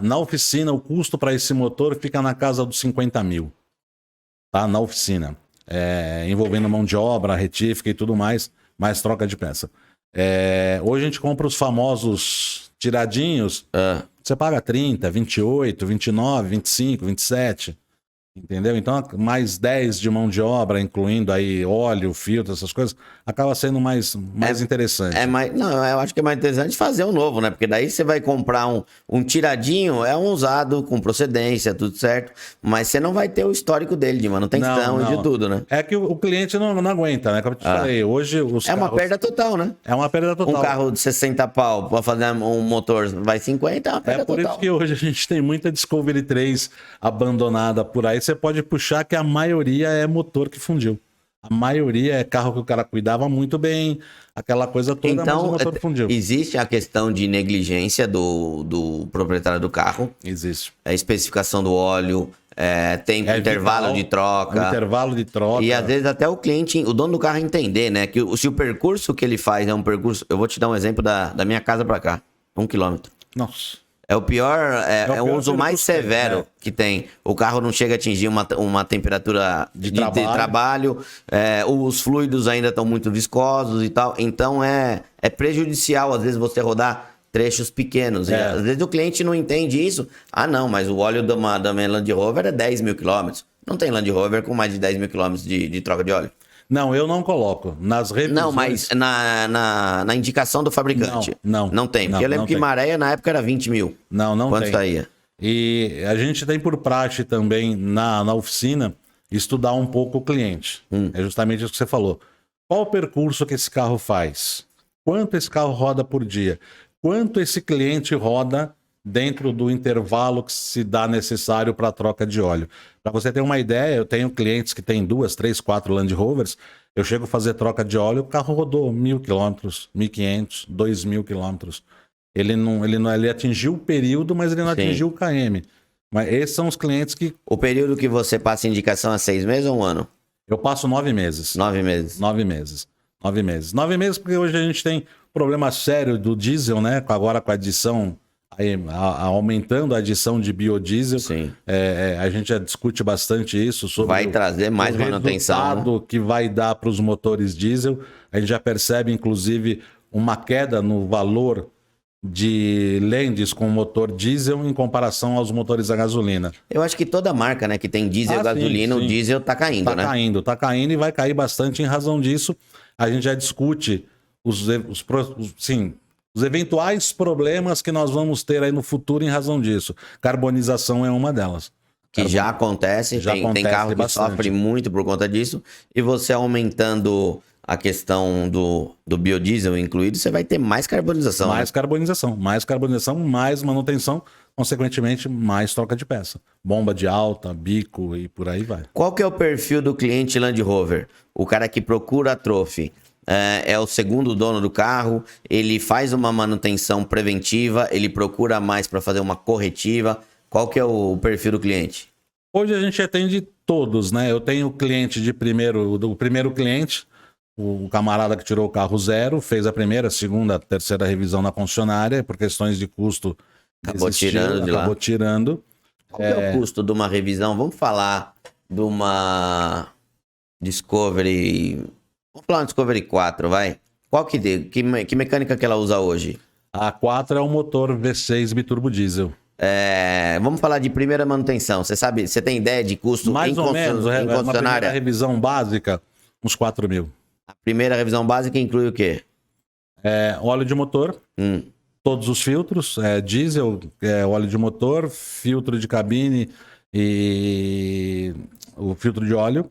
Na oficina, o custo para esse motor fica na casa dos 50 mil. Tá? Na oficina. Envolvendo mão de obra, retífica e tudo mais troca de peça. Hoje a gente compra os famosos tiradinhos. Você paga 30, 28, 29, 25, 27. Entendeu? Então, mais 10 de mão de obra, incluindo aí óleo, filtro, essas coisas, acaba sendo mais interessante. Eu acho que é mais interessante fazer um novo, né? Porque daí você vai comprar um tiradinho, é um usado com procedência, tudo certo, mas você não vai ter o histórico dele de manutenção e de tudo, né? É que o cliente não aguenta, né? Como eu te falei, hoje os carros... uma perda total, né? É uma perda total. Um carro de 60 pau para fazer um motor vai 50, é uma perda total. É por isso que hoje a gente tem muita Discovery 3 abandonada por aí. Você pode puxar que a maioria é motor que fundiu. A maioria é carro que o cara cuidava muito bem, aquela coisa toda, então, mas o motor fundiu. Existe a questão de negligência do proprietário do carro. Existe. A especificação do óleo, tempo, intervalo de troca. Intervalo de troca. E às vezes até o cliente, o dono do carro entender, né? Que se o percurso que ele faz é um percurso... Eu vou te dar um exemplo da minha casa para cá. 1 quilômetro. Nossa. É o pior, é o uso mais severo que que tem. O carro não chega a atingir uma temperatura de trabalho, os fluidos ainda estão muito viscosos e tal. Então é prejudicial, às vezes, você rodar trechos pequenos. E, às vezes o cliente não entende isso. Ah, não, mas o óleo da minha Land Rover é 10 mil quilômetros. Não tem Land Rover com mais de 10 mil quilômetros de troca de óleo. Não, eu não coloco. Nas revisões... Não, mas na indicação do fabricante. Não tem. Porque eu lembro que Maré, na época, era 20 mil. Não tem. Quanto saía? E a gente tem por praxe também, na oficina, estudar um pouco o cliente. É justamente isso que você falou. Qual o percurso que esse carro faz? Quanto esse carro roda por dia? Quanto esse cliente roda dentro do intervalo que se dá necessário para a troca de óleo? Para você ter uma ideia, eu tenho clientes que têm 2, 3, 4 Land Rovers, eu chego a fazer troca de óleo, o carro rodou 1.000 quilômetros, 1.500, 2.000 quilômetros. Ele atingiu o período, mas ele não atingiu o KM. Mas esses são os clientes que... O período que você passa indicação é 6 meses ou 1 ano? Eu passo 9 meses. 9 meses. 9 meses. 9 meses. 9 meses porque hoje a gente tem problema sério do diesel, né? Agora com a adição... aumentando a adição de biodiesel. Sim. A gente já discute bastante isso sobre vai trazer mais manutenção, resultado, né? Que vai dar para os motores diesel. A gente já percebe, inclusive, uma queda no valor de lentes com motor diesel em comparação aos motores a gasolina. Eu acho que toda marca, né, que tem diesel e gasolina, sim. O diesel tá caindo, né? Tá caindo e vai cair bastante em razão disso. A gente já discute os eventuais problemas que nós vamos ter aí no futuro em razão disso. Carbonização é uma delas. Que já acontece, tem carro que sofre muito por conta disso. E você aumentando a questão do biodiesel incluído, você vai ter mais carbonização. Mais carbonização, mais manutenção, consequentemente, mais troca de peça. Bomba de alta, bico e por aí vai. Qual que é o perfil do cliente Land Rover? O cara que procura a Trophy. É o segundo dono do carro, ele faz uma manutenção preventiva, ele procura mais para fazer uma corretiva. Qual que é o perfil do cliente? Hoje a gente atende todos, né? Eu tenho o cliente o primeiro cliente, o camarada que tirou o carro zero, fez a primeira, segunda, terceira revisão na concessionária, por questões de custo, acabou tirando. Qual que é o custo de uma revisão? Vamos falar de uma Discovery... Vamos falar uma Discovery 4, vai. Que mecânica que ela usa hoje? A A4 é o motor V6 biturbo diesel. Vamos falar de primeira manutenção. Você tem ideia de custo Mais ou menos, em uma concessionária? primeira revisão básica, uns 4 mil. A primeira revisão básica inclui o quê? Óleo de motor, todos os filtros, diesel, óleo de motor, filtro de cabine e o filtro de óleo.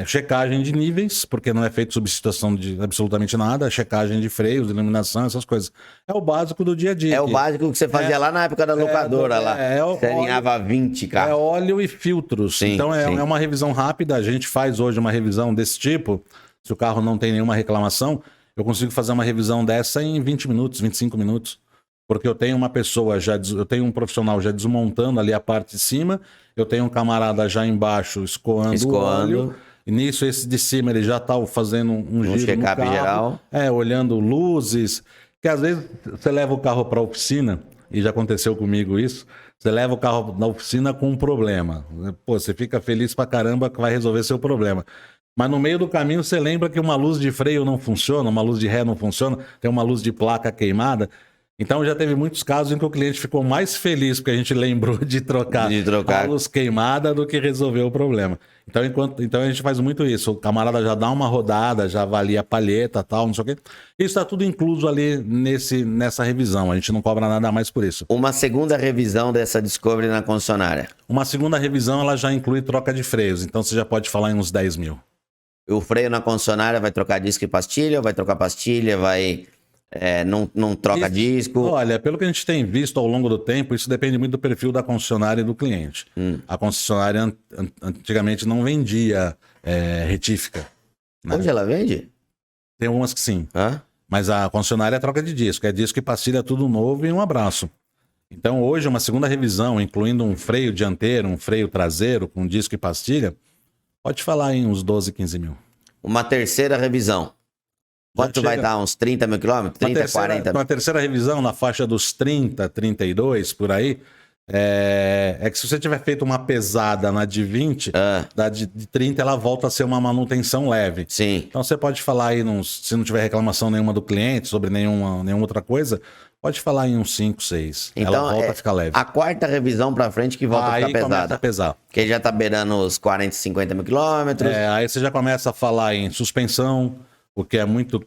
Checagem de níveis, porque não é feito substituição de absolutamente nada, checagem de freios, iluminação, essas coisas. É o básico do dia a dia. É o básico que você fazia lá na época da locadora, lá. Você alinhava 20 carros. É óleo e filtros. Sim, então é uma revisão rápida. A gente faz hoje uma revisão desse tipo. Se o carro não tem nenhuma reclamação, eu consigo fazer uma revisão dessa em 20 minutos, 25 minutos. Porque eu tenho uma pessoa eu tenho um profissional já desmontando ali a parte de cima, eu tenho um camarada já embaixo escoando o óleo, e nisso esse de cima ele já tá fazendo um giro check-up geral. Olhando luzes, que às vezes você leva o carro para a oficina, e já aconteceu comigo isso, você leva o carro na oficina com um problema. Pô, você fica feliz pra caramba que vai resolver seu problema. Mas no meio do caminho você lembra que uma luz de freio não funciona, uma luz de ré não funciona, tem uma luz de placa queimada. Então já teve muitos casos em que o cliente ficou mais feliz porque a gente lembrou de trocar a luz queimada do que resolver o problema. Então a gente faz muito isso. O camarada já dá uma rodada, já avalia a palheta, tal, não sei o quê. Isso está tudo incluso ali nessa revisão. A gente não cobra nada mais por isso. Uma segunda revisão dessa Discovery na concessionária? Uma segunda revisão ela já inclui troca de freios. Então você já pode falar em uns 10 mil. O freio na concessionária vai trocar disco e pastilha? Ou vai trocar pastilha? Não troca disco? Olha, pelo que a gente tem visto ao longo do tempo, isso depende muito do perfil da concessionária e do cliente. A concessionária antigamente não vendia retífica. Né? Hoje ela vende? Tem algumas que sim. Mas a concessionária é troca de disco. É disco e pastilha tudo novo e um abraço. Então hoje uma segunda revisão, incluindo um freio dianteiro, um freio traseiro com disco e pastilha, pode falar em uns 12, 15 mil. Uma terceira revisão. Quanto vai dar? Uns 30 mil quilômetros? 30, 40 mil? Uma terceira revisão na faixa dos 30, 32, por aí. Que se você tiver feito uma pesada na de 20, da de 30 ela volta a ser uma manutenção leve. Sim. Então você pode falar aí, se não tiver reclamação nenhuma do cliente sobre nenhuma outra coisa, pode falar em uns 5, 6. Então, ela volta a ficar leve. A quarta revisão pra frente que volta a ficar pesada. Começa a pesar. Porque já tá beirando os 40, 50 mil quilômetros. Aí você já começa a falar em suspensão, o que é muito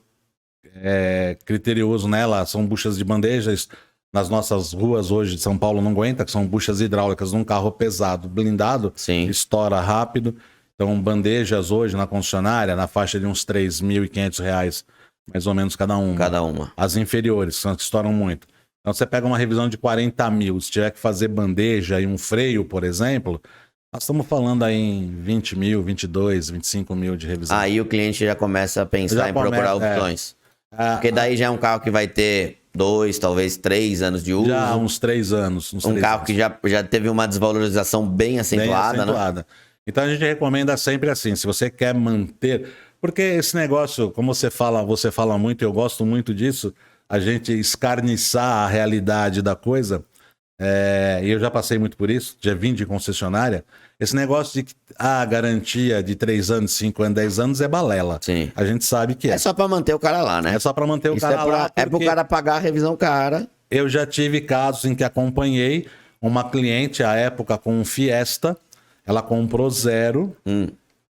criterioso nela, são buchas de bandejas. Nas nossas ruas hoje de São Paulo não aguenta, que são buchas hidráulicas num carro pesado, blindado, estoura rápido. Então, bandejas hoje na concessionária, na faixa de uns R$3.500, mais ou menos cada uma. Cada uma. As inferiores, são as que estouram muito. Então, você pega uma revisão de 40 mil, se tiver que fazer bandeja e um freio, por exemplo, nós estamos falando aí em 20 mil, 22, 25 mil de revisão. Aí o cliente já começa a pensar em procurar opções. Porque daí já é um carro que vai ter 2, talvez 3 anos de uso. Já uns 3 anos. Um carro que já teve uma desvalorização bem acentuada, né? Então a gente recomenda sempre assim, se você quer manter... Porque esse negócio, como você fala muito, eu gosto muito disso, a gente escarniçar a realidade da coisa, e eu já passei muito por isso, já vim de concessionária, esse negócio de que a garantia de 3 anos, 5 anos, 10 anos é balela. Sim. A gente sabe que é. É só pra manter o cara lá, né? É só pra manter o cara lá. É pro cara pagar a revisão cara. Eu já tive casos em que acompanhei uma cliente, à época, com um Fiesta, ela comprou 0,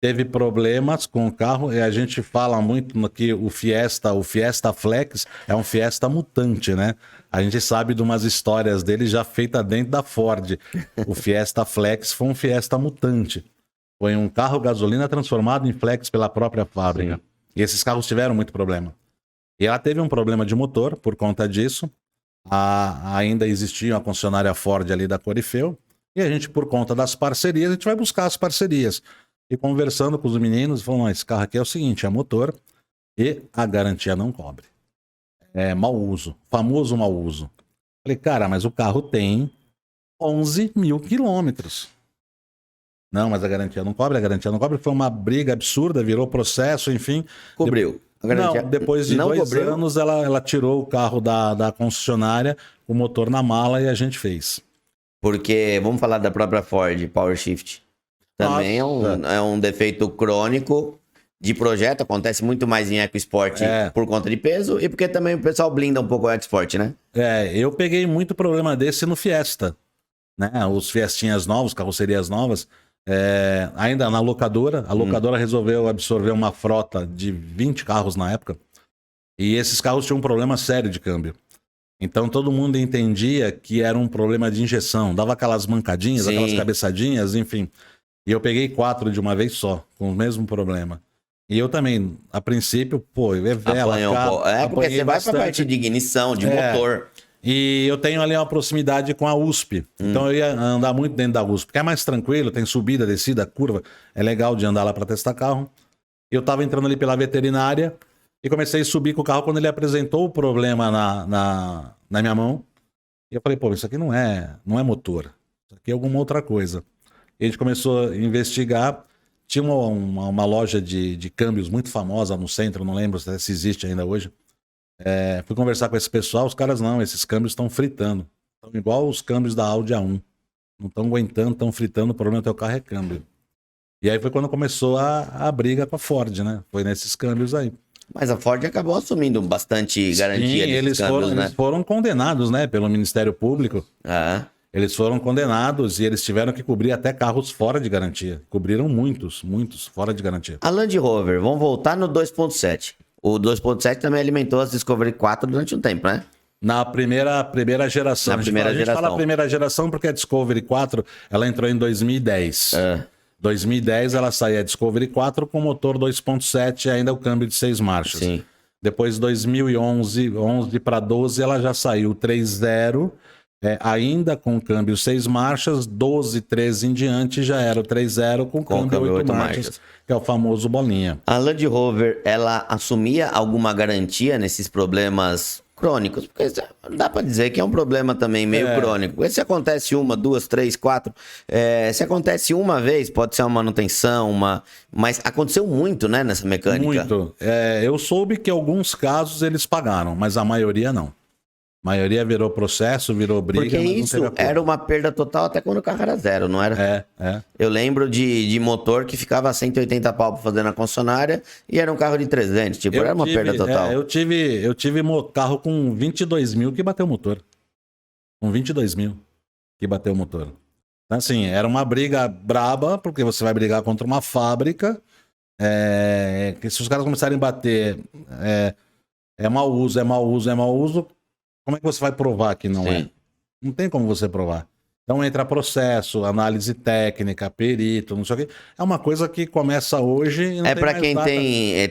teve problemas com o carro, e a gente fala muito que o Fiesta Flex é um Fiesta mutante, né? A gente sabe de umas histórias dele já feita dentro da Ford. O Fiesta Flex foi um Fiesta mutante. Foi um carro gasolina transformado em flex pela própria fábrica. Sim. E esses carros tiveram muito problema. E ela teve um problema de motor por conta disso. Ainda existia uma concessionária Ford ali da Corifeu. E a gente, por conta das parcerias, a gente vai buscar as parcerias. E conversando com os meninos, falou, esse carro aqui é o seguinte, é motor e a garantia não cobre. É mau uso, famoso mau uso. Falei, cara, mas o carro tem 11 mil quilômetros. Não, mas a garantia não cobre, foi uma briga absurda, virou processo, enfim. Cobriu. Não, depois de 2 anos ela tirou o carro da concessionária, o motor na mala e a gente fez. Porque, vamos falar da própria Ford, Power Shift. Também é um defeito crônico de projeto, acontece muito mais em EcoSport por conta de peso e porque também o pessoal blinda um pouco o EcoSport, né? Eu peguei muito problema desse no Fiesta, né? Os Fiestinhas novos, carrocerias novas, ainda na locadora, a locadora resolveu absorver uma frota de 20 carros na época, e esses carros tinham um problema sério de câmbio. Então todo mundo entendia que era um problema de injeção, dava aquelas mancadinhas, aquelas cabeçadinhas, enfim. E eu peguei 4 de uma vez só, com o mesmo problema. E eu também, a princípio, vela, porque você vai pra parte de ignição, de motor. E eu tenho ali uma proximidade com a USP. Então eu ia andar muito dentro da USP, porque é mais tranquilo, tem subida, descida, curva. É legal de andar lá para testar carro. Eu tava entrando ali pela veterinária e comecei a subir com o carro quando ele apresentou o problema na minha mão. E eu falei, isso aqui não é motor. Isso aqui é alguma outra coisa. E a gente começou a investigar. Tinha uma loja de câmbios muito famosa no centro, não lembro se existe ainda hoje. Fui conversar com esse pessoal, os caras esses câmbios estão fritando. Estão igual os câmbios da Audi A1. Não estão aguentando, estão fritando, o problema do teu carro é câmbio. E aí foi quando começou a briga com a Ford, né? Foi nesses câmbios aí. Mas a Ford acabou assumindo bastante garantia desses câmbios, né? Eles foram condenados, né, pelo Ministério Público. Eles foram condenados e eles tiveram que cobrir até carros fora de garantia. Cobriram muitos fora de garantia. A Land Rover, vamos voltar no 2.7. O 2.7 também alimentou as Discovery 4 durante um tempo, né? Na primeira geração. A gente fala primeira geração porque a Discovery 4 ela entrou em 2010. 2010 ela saía a Discovery 4 com motor 2.7 ainda o câmbio de 6 marchas. Sim. Depois 2011 para 12 ela já saiu 3.0 ainda com câmbio 6 marchas, 12, 13 em diante já era o 3.0 com câmbio 8 marchas, que é o famoso bolinha. A Land Rover, ela assumia alguma garantia nesses problemas crônicos? Porque dá pra dizer que é um problema também meio crônico. Porque se acontece 1, 2, 3, 4, se acontece uma vez, pode ser uma manutenção, mas aconteceu muito, né, nessa mecânica. Muito. Eu soube que alguns casos eles pagaram, mas a maioria não. A maioria virou processo, virou briga. Porque isso era uma perda total até quando o carro era zero, não era? Eu lembro de motor que ficava 180 pau pra fazer na concessionária e era um carro de 300, era uma perda total. Eu tive carro com 22 mil que bateu o motor. Com 22 mil que bateu o motor. Então, assim, era uma briga braba, porque você vai brigar contra uma fábrica, que se os caras começarem a bater, mau uso, como é que você vai provar que não é? Não tem como você provar. Então entra processo, análise técnica, perito, não sei o quê. É uma coisa que começa hoje e não tem pra quem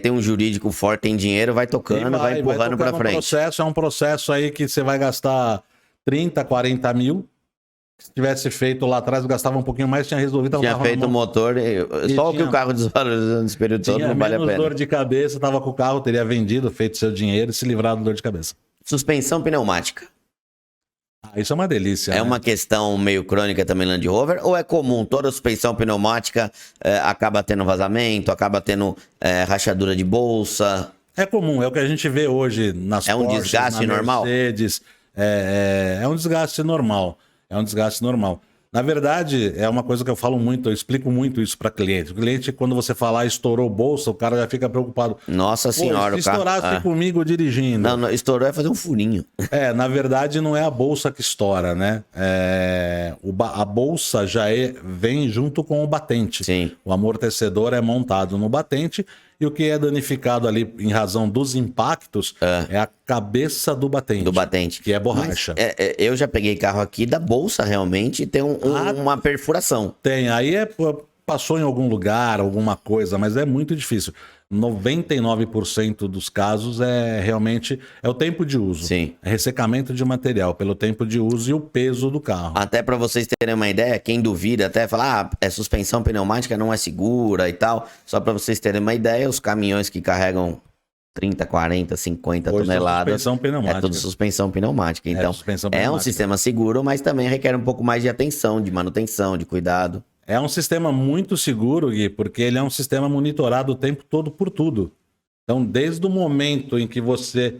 tem um jurídico forte, tem dinheiro, vai tocando, vai empurrando pra frente. É um processo aí que você vai gastar 30, 40 mil. Se tivesse feito lá atrás, gastava um pouquinho mais, tinha resolvido. Tinha feito o motor, só que o carro desvalorizando esse período todo não vale a pena. Dor de cabeça, tava com o carro, teria vendido, feito seu dinheiro e se livrado da dor de cabeça. Suspensão pneumática. Isso é uma delícia. É uma questão meio crônica também Land Rover? Ou é comum? Toda suspensão pneumática acaba tendo vazamento, acaba tendo rachadura de bolsa? É comum, é o que a gente vê hoje nas Porsche, um desgaste normal? Mercedes. É um desgaste normal. Na verdade, é uma coisa que eu falo muito, eu explico muito isso para cliente. O cliente, quando você falar estourou bolsa, o cara já fica preocupado. Nossa senhora, se estourasse comigo dirigindo. Não, estourou é fazer um furinho. Na verdade, não é a bolsa que estoura, né? A bolsa vem junto com o batente. Sim. O amortecedor é montado no batente e o que é danificado ali em razão dos impactos é a cabeça do batente. Do batente. Que é borracha. Mas, eu já peguei carro aqui da bolsa realmente tem uma perfuração. Tem, aí passou em algum lugar, alguma coisa, mas é muito difícil. 99% dos casos realmente o tempo de uso. Sim. É ressecamento de material pelo tempo de uso e o peso do carro. Até para vocês terem uma ideia, quem duvida até fala, suspensão pneumática não é segura e tal. Só para vocês terem uma ideia, os caminhões que carregam 30, 40, 50 toneladas. Suspensão pneumática. É tudo suspensão pneumática. Então, um sistema seguro, mas também requer um pouco mais de atenção, de manutenção, de cuidado. É um sistema muito seguro, Gui, porque ele é um sistema monitorado o tempo todo por tudo. Então, desde o momento em que você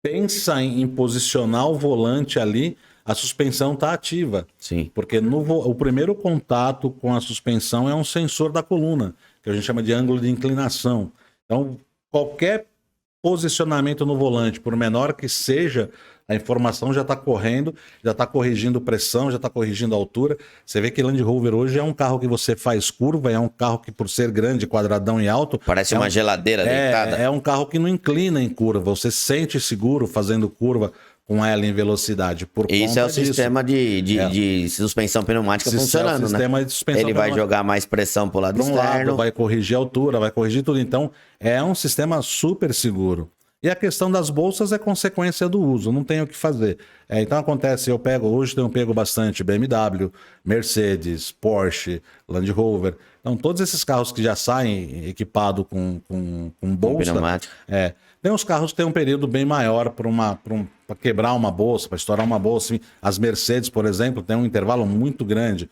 pensa em posicionar o volante ali, a suspensão está ativa. Sim. Porque o primeiro contato com a suspensão é um sensor da coluna, que a gente chama de ângulo de inclinação. Então, qualquer posicionamento no volante, por menor que seja, a informação já está correndo, já está corrigindo pressão, já está corrigindo altura. Você vê que Land Rover hoje é um carro que você faz curva, é um carro que, por ser grande, quadradão e alto... Parece uma geladeira deitada. É um carro que não inclina em curva, você sente seguro fazendo curva com ela em velocidade. Isso é o sistema de suspensão pneumática funcionando, sistema de suspensão Ele vai jogar mais pressão para o lado externo. Vai corrigir a altura, vai corrigir tudo. Então, é um sistema super seguro. E a questão das bolsas é consequência do uso, não tem o que fazer. Então acontece, hoje tenho pego bastante BMW, Mercedes, Porsche, Land Rover. Então todos esses carros que já saem equipados com bolsa. Tem uns carros que têm um período bem maior para quebrar uma bolsa, para estourar uma bolsa. As Mercedes, por exemplo, tem um intervalo muito grande.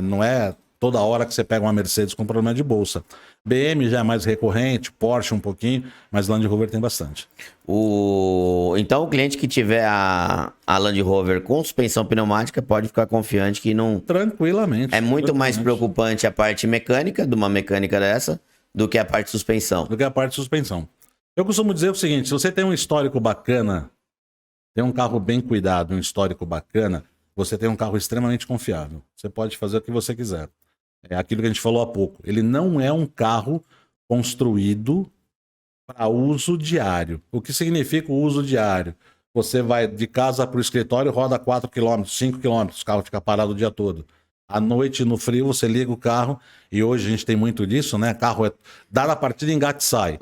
Não é toda hora que você pega uma Mercedes com problema de bolsa. BM já é mais recorrente, Porsche um pouquinho, mas Land Rover tem bastante. Então o cliente que tiver a Land Rover com suspensão pneumática pode ficar confiante que não... Tranquilamente. É muito mais preocupante a parte mecânica de uma mecânica dessa do que a parte de suspensão. Eu costumo dizer o seguinte, se você tem um histórico bacana, tem um carro bem cuidado, um histórico bacana, você tem um carro extremamente confiável. Você pode fazer o que você quiser. É aquilo que a gente falou há pouco. Ele não é um carro construído para uso diário. O que significa o uso diário? Você vai de casa para o escritório, roda 4 km, 5 km, o carro fica parado o dia todo. À noite, no frio, você liga o carro, e hoje a gente tem muito disso, né? Carro dá a partida, engate e sai.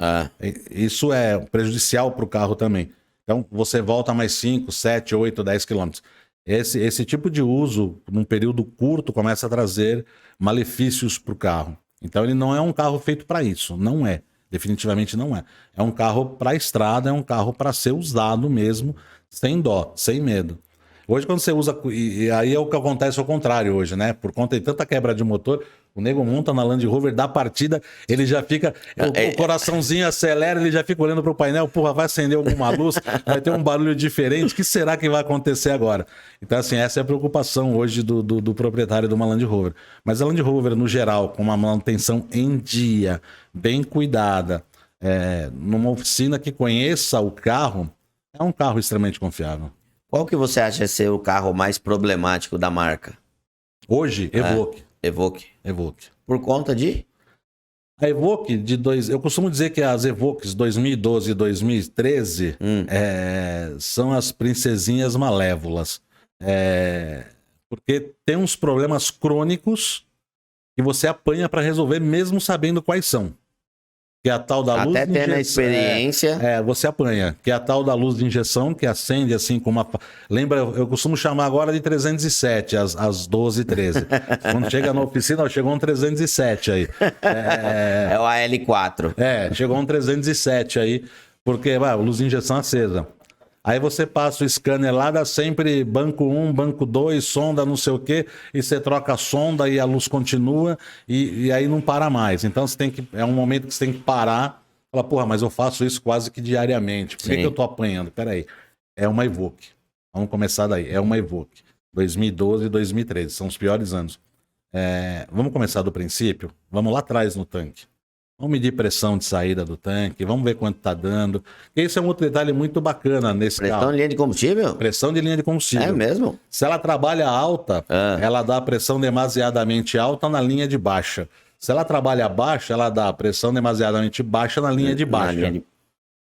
Isso é prejudicial para o carro também. Então, você volta mais 5, 7, 8, 10 quilômetros. Esse tipo de uso, num período curto, começa a trazer malefícios para o carro. Então ele não é um carro feito para isso, não é. Definitivamente não é. É um carro para estrada, é um carro para ser usado mesmo, sem dó, sem medo. Hoje quando você usa, e aí é o que acontece ao contrário hoje, né? Por conta de tanta quebra de motor, o nego monta na Land Rover, dá partida, ele já fica, o coraçãozinho acelera, ele já fica olhando pro painel, porra, vai acender alguma luz, vai ter um barulho diferente, o que será que vai acontecer agora? Então assim, essa é a preocupação hoje do proprietário de uma Land Rover. Mas a Land Rover, no geral, com uma manutenção em dia, bem cuidada, numa oficina que conheça o carro, é um carro extremamente confiável. Qual que você acha ser o carro mais problemático da marca? Hoje, Evoque. Evoque. Por conta de? A Evoque eu costumo dizer que as Evoques 2012 e 2013 são as princesinhas malévolas. Porque tem uns problemas crônicos que você apanha para resolver mesmo sabendo quais são. Que é a tal da luz de injeção. Até tendo a experiência. Você apanha. Que é a tal da luz de injeção, que acende assim com uma... Lembra, eu costumo chamar agora de 307, às 12 e 13. Quando chega na oficina, chegou um 307 aí. É o AL4. Chegou um 307 aí, porque luz de injeção acesa. Aí você passa o scanner lá, dá sempre banco 1, banco 2, sonda não sei o quê, e você troca a sonda e a luz continua, e aí não para mais. Então você tem que, é um momento que você tem que parar, falar, porra, mas eu faço isso quase que diariamente. Por que eu tô apanhando? Peraí, é uma Evoque. Vamos começar daí, é uma Evoque. 2012 e 2013, são os piores anos. Vamos começar do princípio? Vamos lá atrás no tanque. Vamos medir pressão de saída do tanque, vamos ver quanto está dando. Esse é um outro detalhe muito bacana nesse carro. Pressão de linha de combustível? Pressão de linha de combustível. É mesmo? Se ela trabalha alta, ela dá pressão demasiadamente alta na linha de baixa. Se ela trabalha baixa, ela dá pressão demasiadamente baixa na linha de baixa.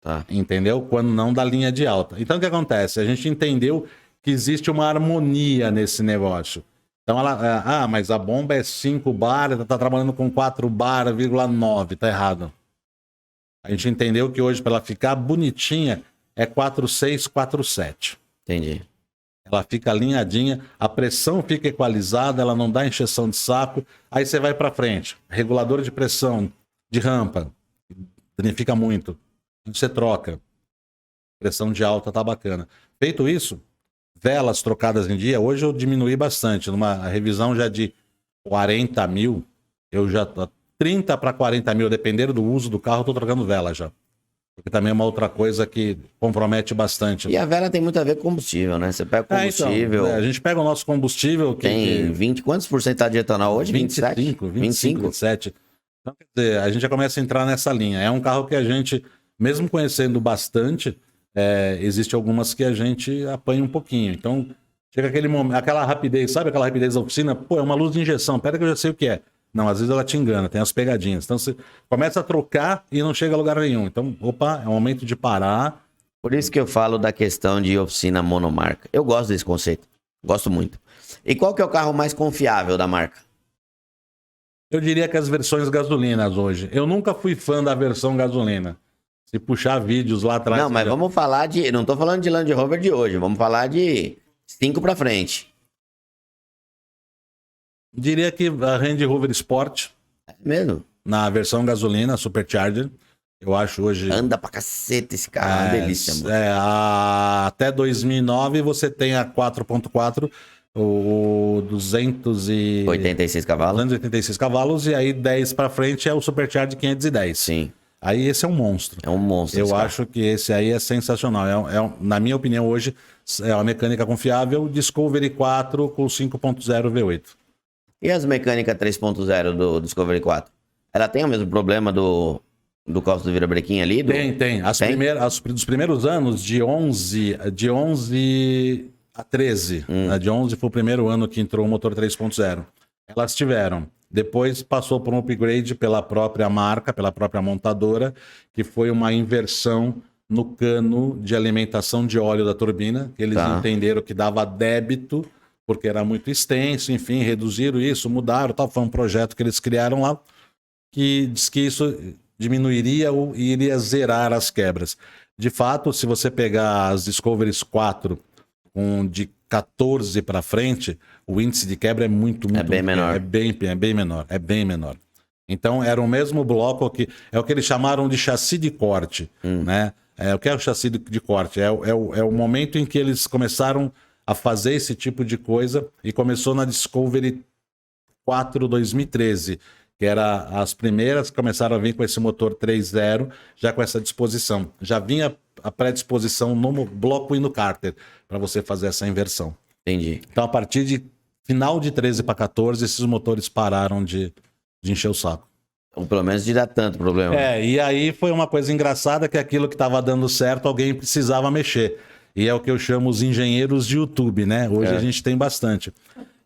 Tá. Entendeu? Quando não da linha de alta. Então o que acontece? A gente entendeu que existe uma harmonia nesse negócio. Então ela, mas a bomba é 5 bar, tá trabalhando com 4 bar,9, tá errado. A gente entendeu que hoje, para ela ficar bonitinha, é 4,6, 4,7. Entendi. Ela fica alinhadinha, a pressão fica equalizada, ela não dá encheção de saco. Aí você vai para frente, regulador de pressão, de rampa, danifica muito. Você troca. Pressão de alta tá bacana. Feito isso, velas trocadas em dia, hoje eu diminuí bastante. Numa revisão já de 40 mil, eu já 30 para 40 mil, dependendo do uso do carro, eu tô trocando vela já. Porque também é uma outra coisa que compromete bastante. E a vela tem muito a ver com combustível, né? Você pega combustível. Então, a gente pega o nosso combustível. Tem 20, quantos por cento tá de etanol hoje? 25, 27. Então, quer dizer, a gente já começa a entrar nessa linha. É um carro que a gente, mesmo conhecendo bastante, existe algumas que a gente apanha um pouquinho. Então, chega aquele momento, aquela rapidez, sabe aquela rapidez da oficina? Pô, é uma luz de injeção, pera que eu já sei o que é. Não, às vezes ela te engana, tem as pegadinhas. Então, você começa a trocar e não chega a lugar nenhum. Então, opa, é o momento de parar. Por isso que eu falo da questão de oficina monomarca. Eu gosto desse conceito. Gosto muito. E qual que é o carro mais confiável da marca? Eu diria que as versões gasolinas hoje. Eu nunca fui fã da versão gasolina. Se puxar vídeos lá atrás... Não, mas vamos falar de... Não tô falando de Land Rover de hoje. Vamos falar de 5 pra frente. Diria que a Range Rover Sport, É mesmo? na versão gasolina, Supercharger, eu acho hoje... Anda pra caceta esse carro. É uma delícia, mano. Até 2009 você tem a 4.4, o 86 cavalos. 286 cavalos, e aí 10 pra frente é o Supercharger 510. Sim. Aí esse é um monstro. É um monstro. Eu acho que esse aí é sensacional. Na minha opinião, hoje, é uma mecânica confiável. Discovery 4 com 5.0 V8. E as mecânicas 3.0 do Discovery 4? Ela tem o mesmo problema do calço do virabrequim ali? Tem. Dos primeiros anos, de 11 a 13. Né? De 11 foi o primeiro ano que entrou o motor 3.0. Elas tiveram. Depois passou por um upgrade pela própria marca, pela própria montadora, que foi uma inversão no cano de alimentação de óleo da turbina, que eles entenderam que dava débito, porque era muito extenso, enfim, reduziram isso, mudaram, tal. Foi um projeto que eles criaram lá, que diz que isso diminuiria e iria zerar as quebras. De fato, se você pegar as Discoveries 4 de 14 para frente, o índice de quebra é muito bem menor. É bem menor. Então, era o mesmo bloco que é o que eles chamaram de chassi de corte, né? O que é o chassi de corte? É o momento em que eles começaram a fazer esse tipo de coisa, e começou na Discovery 4 2013, que era as primeiras que começaram a vir com esse motor 3.0, já com essa disposição. Já vinha a predisposição no bloco e no cárter para você fazer essa inversão. Entendi. Então, a partir de final de 13 para 14, esses motores pararam de encher o saco. Ou pelo menos de dar tanto problema. E aí foi uma coisa engraçada, que aquilo que estava dando certo, alguém precisava mexer. E é o que eu chamo os engenheiros de YouTube, né? Hoje a gente tem bastante.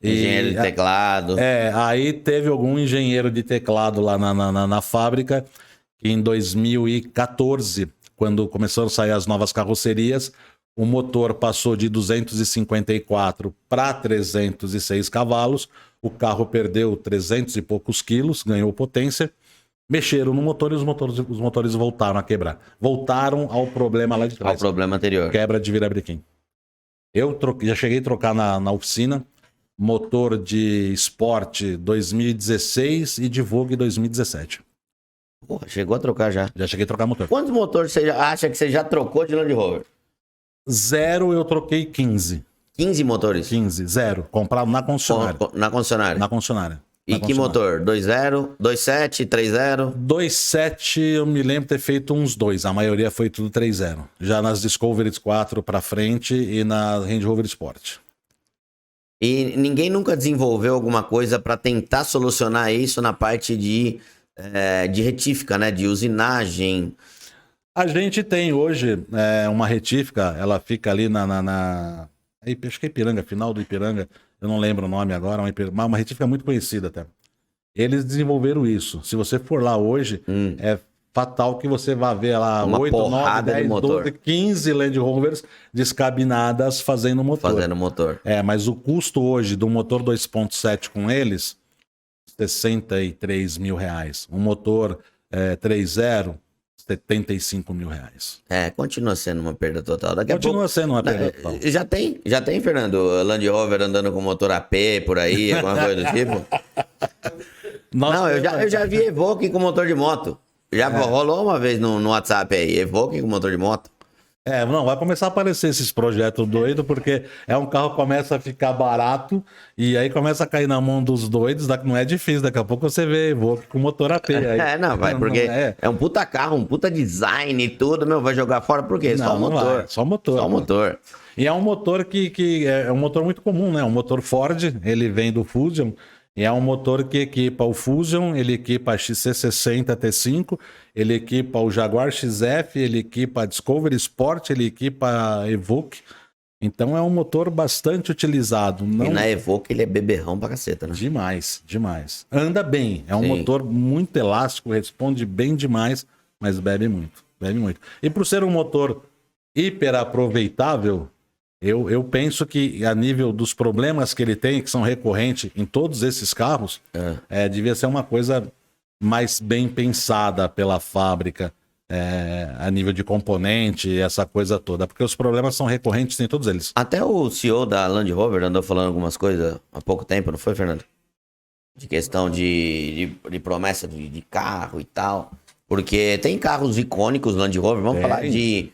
Engenheiro de teclado. Aí teve algum engenheiro de teclado lá na fábrica, que em 2014, quando começaram a sair as novas carrocerias, o motor passou de 254 para 306 cavalos, o carro perdeu 300 e poucos quilos, ganhou potência, mexeram no motor e os motores voltaram a quebrar. Voltaram ao problema lá de trás. Ao problema anterior. Quebra de virabrequim. Eu já cheguei a trocar na oficina motor de Sport 2016 e de Vogue 2017. Porra, chegou a trocar já. Já cheguei a trocar motor. Quantos motores você acha que você já trocou de Land Rover? 0 eu troquei 15. 15 motores? 15, 0. Comprado na concessionária. Na concessionária? Na concessionária. E que motor? 2.0, 2.7, 3.0? 2.7 eu me lembro de ter feito uns 2. A maioria foi tudo 3.0. Já nas Discovery 4 pra frente e na Range Rover Sport. E ninguém nunca desenvolveu alguma coisa para tentar solucionar isso na parte de retífica, né? De usinagem. A gente tem hoje uma retífica, ela fica ali acho que é Ipiranga, final do Ipiranga, eu não lembro o nome agora, uma retífica muito conhecida até. Eles desenvolveram isso. Se você for lá hoje, é fatal que você vá ver lá uma 8, 9, 10, motor. 12, 15 Land Rovers descabinadas fazendo motor. Mas o custo hoje do motor 2.7 com eles, R$63 mil. Um motor 3.0, R$75 mil. Continua sendo uma perda total. Continua sendo uma perda total. Já tem, Fernando, Land Rover andando com motor AP por aí, alguma coisa do tipo? Eu já vi Evoque com motor de moto. Já rolou uma vez no WhatsApp aí, Evoque com motor de moto. Vai começar a aparecer esses projetos doidos, porque um carro que começa a ficar barato e aí começa a cair na mão dos doidos, não é difícil, daqui a pouco você vê Evoque com motor AP aí. Porque é um puta carro, um puta design e tudo, vai jogar fora por quê? Só motor. Só motor. E é um motor que é um motor muito comum, né? Um motor Ford, ele vem do Fusion, E é um motor que equipa o Fusion, ele equipa a XC60 T5, ele equipa o Jaguar XF, ele equipa a Discovery Sport, ele equipa a Evoque. Então é um motor bastante utilizado. E na Evoque ele é beberrão pra caceta, né? Demais, demais. Anda bem, é um Sim. motor muito elástico, responde bem demais, mas bebe muito, bebe muito. E por ser um motor hiper aproveitável, eu penso que a nível dos problemas que ele tem, que são recorrentes em todos esses carros, devia ser uma coisa mais bem pensada pela fábrica, a nível de componente, essa coisa toda. Porque os problemas são recorrentes em todos eles. Até o CEO da Land Rover andou falando algumas coisas há pouco tempo, não foi, Fernando? De questão de promessa de carro e tal. Porque tem carros icônicos Land Rover, vamos falar de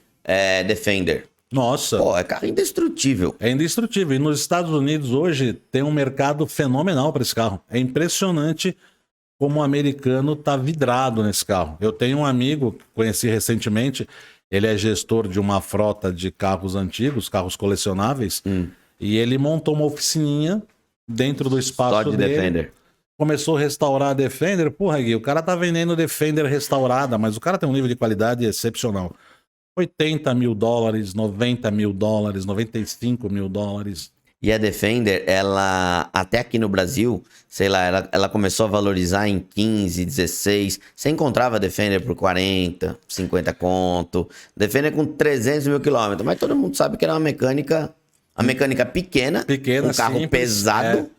Defender. Nossa. Pô, é carro indestrutível. É indestrutível. E nos Estados Unidos hoje tem um mercado fenomenal para esse carro. É impressionante como o americano tá vidrado nesse carro. Eu tenho um amigo que conheci recentemente, ele é gestor de uma frota de carros antigos, carros colecionáveis, e ele montou uma oficininha dentro do espaço Só de dele. Defender. Começou a restaurar a Defender. Porra, Gui, o cara tá vendendo Defender restaurada, mas o cara tem um nível de qualidade excepcional. $80 mil, $90 mil, $95 mil. E a Defender, ela, até aqui no Brasil, sei lá, ela começou a valorizar em 15, 16. Você encontrava Defender por 40, 50 conto. Defender com 300 mil quilômetros. Mas todo mundo sabe que era uma mecânica pequena, um carro simples, pesado.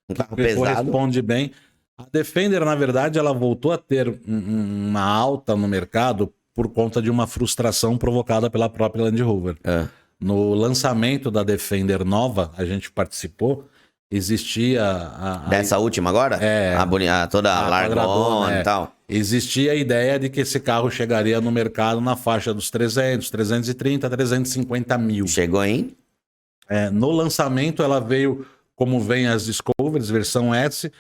Um carro pesado. Corresponde bem. A Defender, na verdade, ela voltou a ter uma alta no mercado por conta de uma frustração provocada pela própria Land Rover. No lançamento da Defender nova, a gente participou, existia... Dessa última agora? Toda largona e tal. Existia a ideia de que esse carro chegaria no mercado na faixa dos 300, 330, 350 mil. Chegou em? No lançamento, ela veio como vem as Discoveries, versão S,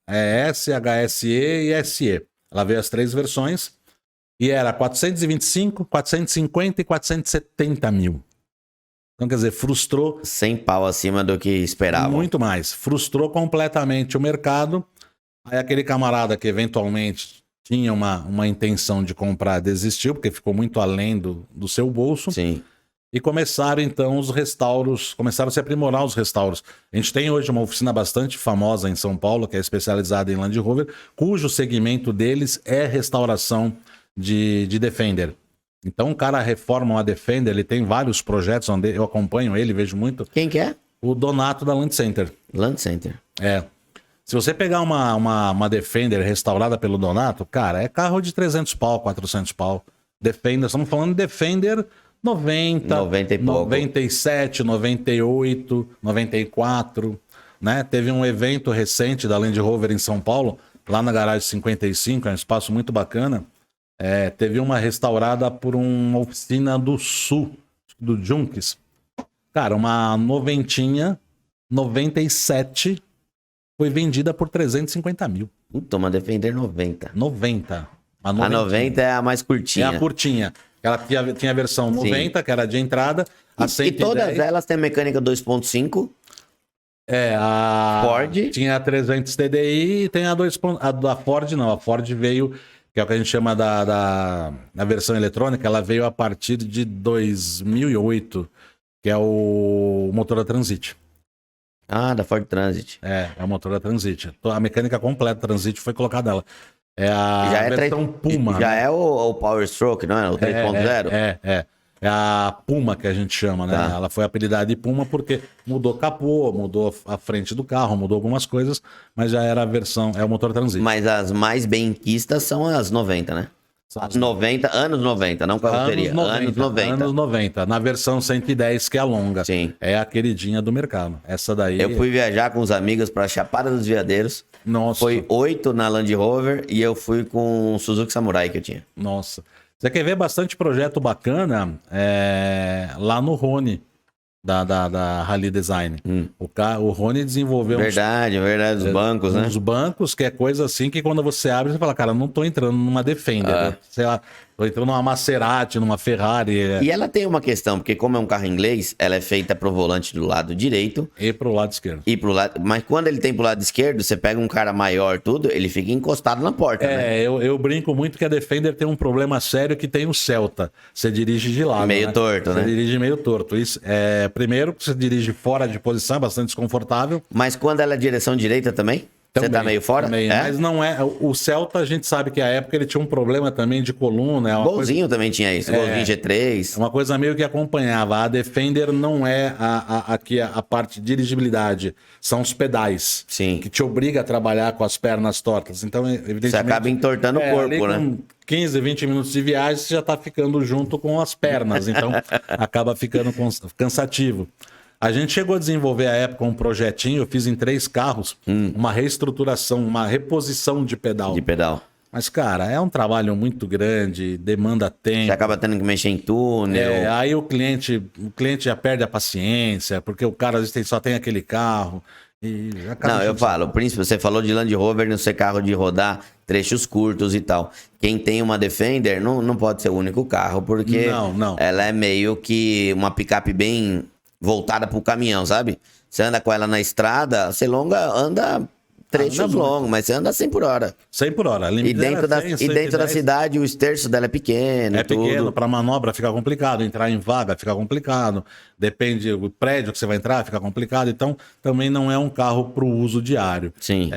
S, HSE e SE. Ela veio as 3 versões e era 425, 450 e 470 mil. Então, quer dizer, frustrou... 100 pau acima do que esperava. Muito mais. Frustrou completamente o mercado. Aí aquele camarada que eventualmente tinha uma intenção de comprar desistiu, porque ficou muito além do seu bolso. Sim. E começaram, então, os restauros, começaram a se aprimorar os restauros. A gente tem hoje uma oficina bastante famosa em São Paulo, que é especializada em Land Rover, cujo segmento deles é restauração de Defender. Então, o cara reforma uma Defender, ele tem vários projetos onde eu acompanho ele, vejo muito. Quem que é? O Donato da Land Center. Land Center. Se você pegar uma Defender restaurada pelo Donato, cara, é carro de 300 pau, 400 pau. Defender, estamos falando de Defender... 90 e pouco. 97, 98, 94, né? Teve um evento recente da Land Rover em São Paulo, lá na Garagem 55, é um espaço muito bacana. Teve uma restaurada por uma oficina do Sul, do Junks. Cara, uma noventinha, 97, foi vendida por 350 mil. Puta, uma Defender 90. 90. A 90 é a mais curtinha. É a curtinha. Ela tinha a versão 90, que era de entrada. A 110. E todas elas têm mecânica 2.5. A Ford. Tinha a 300 TDI e tem a 2. A da Ford não. A Ford veio, que é o que a gente chama da versão eletrônica, ela veio a partir de 2008, que é o motor da Transit. Ah, da Ford Transit. É o motor da Transit. A mecânica completa da Transit foi colocada nela. É a versão Puma. Já é o Power Stroke, não é? O 3.0? É a Puma que a gente chama, né? Tá. Ela foi apelidada de Puma porque mudou capô, mudou a frente do carro, mudou algumas coisas, mas já era a versão, é o motor Transit. Mas as mais benquistas são as 90, né? As 90, anos 90, não carroceria. Anos 90. Anos 90. Na versão 110, que é a longa. Sim. É a queridinha do mercado. Essa daí... Eu fui viajar com os amigos pra Chapada dos Veadeiros. Nossa. Foi 8 na Land Rover e eu fui com o Suzuki Samurai que eu tinha. Nossa. Você quer ver bastante projeto bacana lá no Rony, da Rally Design. O Rony desenvolveu Verdade, os bancos, né? Uns bancos, que é coisa assim que quando você abre, você fala, cara, não tô entrando numa Defender. Sei lá, Tô entrando numa Maserati, numa Ferrari. E ela tem uma questão, porque como é um carro inglês, ela é feita pro volante do lado direito. E pro lado esquerdo. E pro lado... Mas quando ele tem pro lado esquerdo, você pega um cara maior, tudo, ele fica encostado na porta, né? Eu brinco muito que a Defender tem um problema sério que tem o Celta. Você dirige de lado, Meio torto, né? Você dirige meio torto. Isso, primeiro, você dirige fora de posição, é bastante desconfortável. Mas quando ela é direção direita também? Você tá meio fora? Também, mas não é. O Celta, a gente sabe que a época ele tinha um problema também de coluna. Golzinho também tinha isso, Golzinho G3. É uma coisa meio que acompanhava. A Defender não é aqui a parte de dirigibilidade, são os pedais. Sim. Que te obriga a trabalhar com as pernas tortas. Então, evidentemente. Você acaba entortando o corpo, né? Com 15, 20 minutos de viagem, você já tá ficando junto com as pernas. Então, acaba ficando cansativo. A gente chegou a desenvolver à época um projetinho, eu fiz em 3 carros, uma reestrutturação, uma reposição de pedal. De pedal. Mas, cara, é um trabalho muito grande, demanda tempo. Você acaba tendo que mexer em túnel. Aí o cliente já perde a paciência, porque o cara às vezes só tem aquele carro. E não, eu falo, príncipe, você falou de Land Rover não ser carro de rodar trechos curtos e tal. Quem tem uma Defender não pode ser o único carro, porque ela é meio que uma picape bem voltada pro caminhão, sabe? Você anda com ela na estrada, você anda trechos longos, mas você anda 100 por hora. 100 por hora. E dentro da cidade, o esterço dela é pequeno. É pequeno, para manobra fica complicado, entrar em vaga fica complicado, depende do prédio que você vai entrar, fica complicado. Então, também não é um carro para o uso diário. Sim.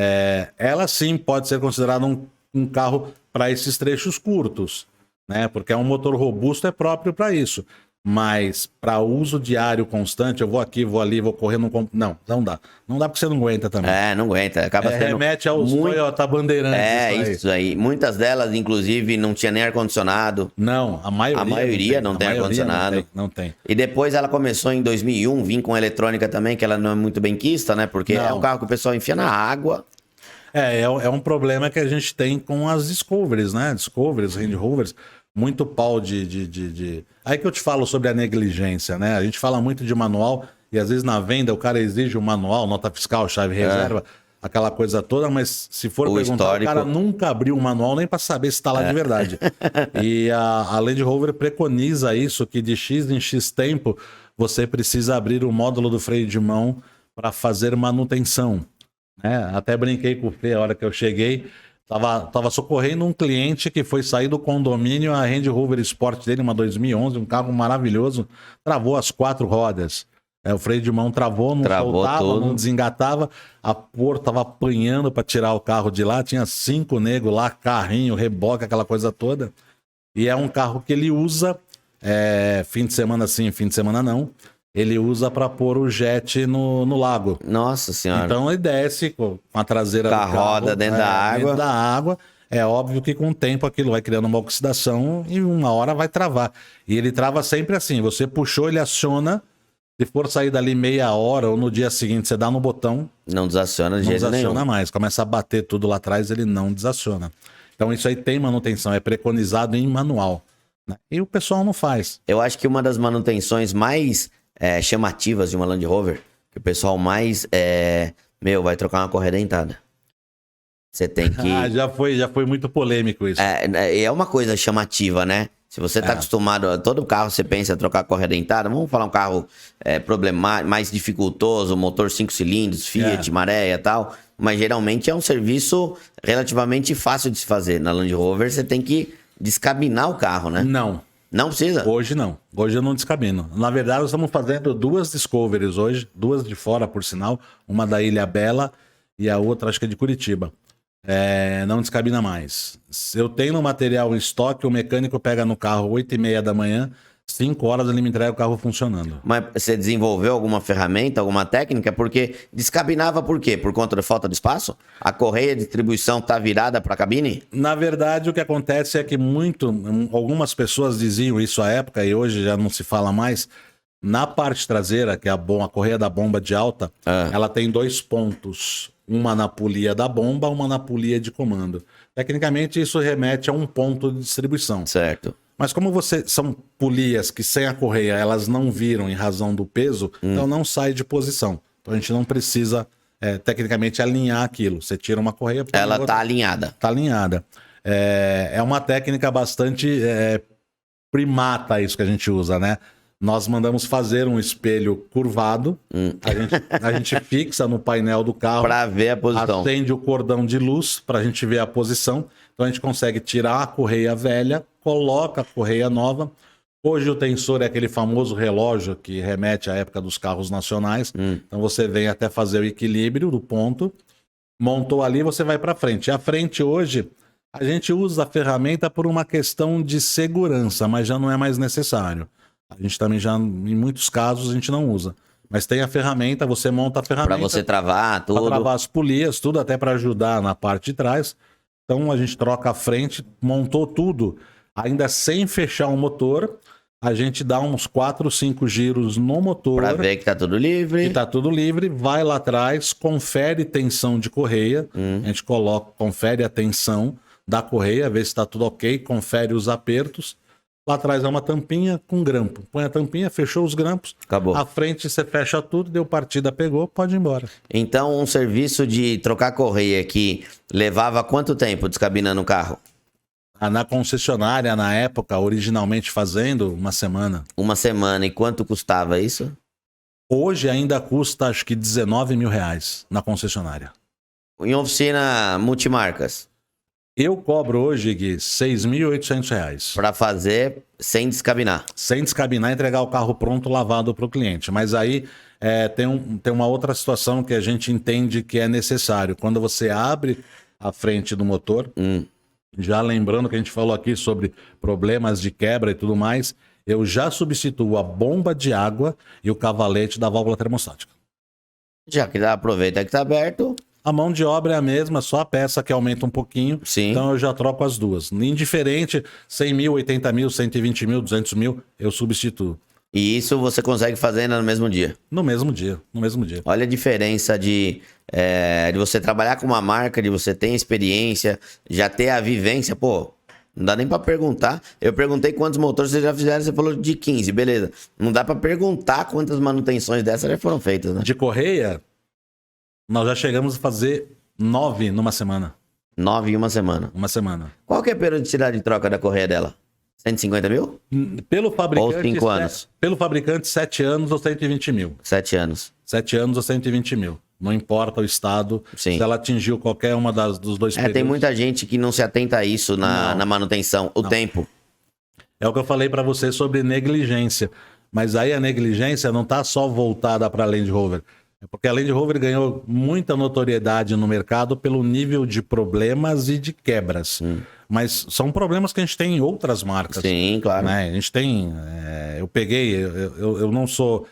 Ela sim pode ser considerada um carro para esses trechos curtos, né? Porque é um motor robusto, é próprio para isso. Mas para uso diário constante, eu vou aqui, vou ali, vou correr, não dá. Não dá porque você não aguenta também. Não aguenta. Acaba sendo remete aos Toyota Bandeirantes. Isso aí. Muitas delas, inclusive, não tinha nem ar-condicionado. Não, a maioria não tem ar-condicionado. Não tem. E depois ela começou em 2001, vir com eletrônica também, que ela não é muito benquista, né? Porque é um carro que o pessoal enfia na água. É um problema que a gente tem com as Discoveries, né? Discoveries, Range Rovers. Muito pau de... Aí que eu te falo sobre a negligência, né? A gente fala muito de manual e às vezes na venda o cara exige um manual, nota fiscal, chave reserva, aquela coisa toda, mas se for perguntar, histórico... o cara nunca abriu um manual nem para saber se está lá de verdade. E a Land Rover preconiza isso, que de X em X tempo você precisa abrir o módulo do freio de mão para fazer manutenção. Né? Até brinquei com o Fê a hora que eu cheguei. Tava socorrendo um cliente que foi sair do condomínio, a Range Rover Sport dele, uma 2011, um carro maravilhoso, travou as 4 rodas. O freio de mão travou, não soltava, tudo. Não desengatava. A porta tava apanhando para tirar o carro de lá, tinha 5 negros lá, carrinho, reboque, aquela coisa toda. E é um carro que ele usa fim de semana sim, fim de semana não. Ele usa para pôr o jet no lago. Nossa senhora. Então ele desce com a traseira do carro, roda dentro da água. Dentro da água. É óbvio que com o tempo aquilo vai criando uma oxidação e uma hora vai travar. E ele trava sempre assim. Você puxou, ele aciona. Se for sair dali meia hora ou no dia seguinte, você dá no botão. Não desaciona de jeito nenhum. Não desaciona mais. Começa a bater tudo lá atrás, ele não desaciona. Então isso aí tem manutenção. É preconizado em manual. Né? E o pessoal não faz. Eu acho que uma das manutenções mais... chamativas de uma Land Rover, que o pessoal mais vai trocar uma correia dentada. Você tem que... já foi muito polêmico isso. É uma coisa chamativa, né? Se você tá acostumado, todo carro você pensa em trocar correia dentada, vamos falar um carro problemático, mais dificultoso, motor 5 cilindros, Fiat, Maré e tal, mas geralmente é um serviço relativamente fácil de se fazer. Na Land Rover você tem que descabinar o carro, né? Não precisa? Hoje não. Hoje eu não descabino. Na verdade, nós estamos fazendo 2 Discoveries hoje, 2 de fora, por sinal. Uma da Ilha Bela e a outra acho que é de Curitiba. Não descabina mais. Eu tenho no material em estoque, o mecânico pega no carro 8h30 da manhã, 5 horas ele me entrega o carro funcionando. Mas você desenvolveu alguma ferramenta, alguma técnica? Porque descabinava por quê? Por conta da falta de espaço? A correia de distribuição tá virada para a cabine? Na verdade, o que acontece é que algumas pessoas diziam isso à época e hoje já não se fala mais. Na parte traseira, que é a correia da bomba de alta, ela tem 2 pontos. Uma na polia da bomba, uma na polia de comando. Tecnicamente, isso remete a um ponto de distribuição. Certo. Mas como são polias que sem a correia elas não viram em razão do peso, então não sai de posição. Então a gente não precisa tecnicamente alinhar aquilo. Você tira uma correia... Ela tá alinhada. Tá alinhada. É uma técnica bastante primata isso que a gente usa, né? Nós mandamos fazer um espelho curvado, a gente fixa no painel do carro, para ver a posição. Acende o cordão de luz para a gente ver a posição. Então a gente consegue tirar a correia velha, coloca a correia nova. Hoje o tensor é aquele famoso relógio que remete à época dos carros nacionais. Então você vem até fazer o equilíbrio do ponto, montou ali, você vai para frente. A frente hoje, a gente usa a ferramenta por uma questão de segurança, mas já não é mais necessário. A gente também já, em muitos casos, a gente não usa. Mas tem a ferramenta, você monta a ferramenta. Para você travar tudo. Para travar as polias, tudo até para ajudar na parte de trás. Então a gente troca a frente, montou tudo, ainda sem fechar o motor. A gente dá uns 4, 5 giros no motor. Para ver que tá tudo livre. Que tá tudo livre, vai lá atrás, confere tensão de correia. A gente confere a tensão da correia, vê se está tudo ok, confere os apertos. Lá atrás é uma tampinha com grampo. Põe a tampinha, fechou os grampos. Acabou. À frente você fecha tudo, deu partida, pegou, pode ir embora. Então, um serviço de trocar correia que levava quanto tempo descabinando o carro? Na concessionária, na época, originalmente fazendo, uma semana. Uma semana. E quanto custava isso? Hoje ainda custa, acho que R$19 mil na concessionária. Em oficina multimarcas? Eu cobro hoje, Gui, R$6.800. Para fazer sem descabinar. Sem descabinar e entregar o carro pronto, lavado para o cliente. Mas aí tem uma outra situação que a gente entende que é necessário. Quando você abre a frente do motor, já lembrando que a gente falou aqui sobre problemas de quebra e tudo mais, eu já substituo a bomba de água e o cavalete da válvula termostática. Já que aproveita que tá aberto... A mão de obra é a mesma, só a peça que aumenta um pouquinho. Sim. Então eu já troco as duas. Indiferente, 100 mil, 80 mil, 120 mil, 200 mil, eu substituo. E isso você consegue fazer ainda no mesmo dia? No mesmo dia. Olha a diferença de você trabalhar com uma marca, de você ter experiência, já ter a vivência. Pô, não dá nem pra perguntar. Eu perguntei quantos motores vocês já fizeram, você falou de 15, beleza. Não dá pra perguntar quantas manutenções dessas já foram feitas, né? De correia... Nós já chegamos a fazer 9 numa semana. 9 em uma semana? Uma semana. Qual que é a periodicidade de troca da correia dela? 150 mil? Pelo fabricante... Ou 5 anos? Pelo fabricante, 7 anos ou 120 mil. 7 anos. 7 anos ou 120 mil. Não importa o estado. Sim. Se ela atingiu qualquer uma dos dois períodos. Tem muita gente que não se atenta a isso na manutenção. O tempo. É o que eu falei para você sobre negligência. Mas aí a negligência não está só voltada para a Land Rover. É porque a Land Rover ganhou muita notoriedade no mercado pelo nível de problemas e de quebras. Mas são problemas que a gente tem em outras marcas. Sim, claro. Né? A gente tem... eu não sou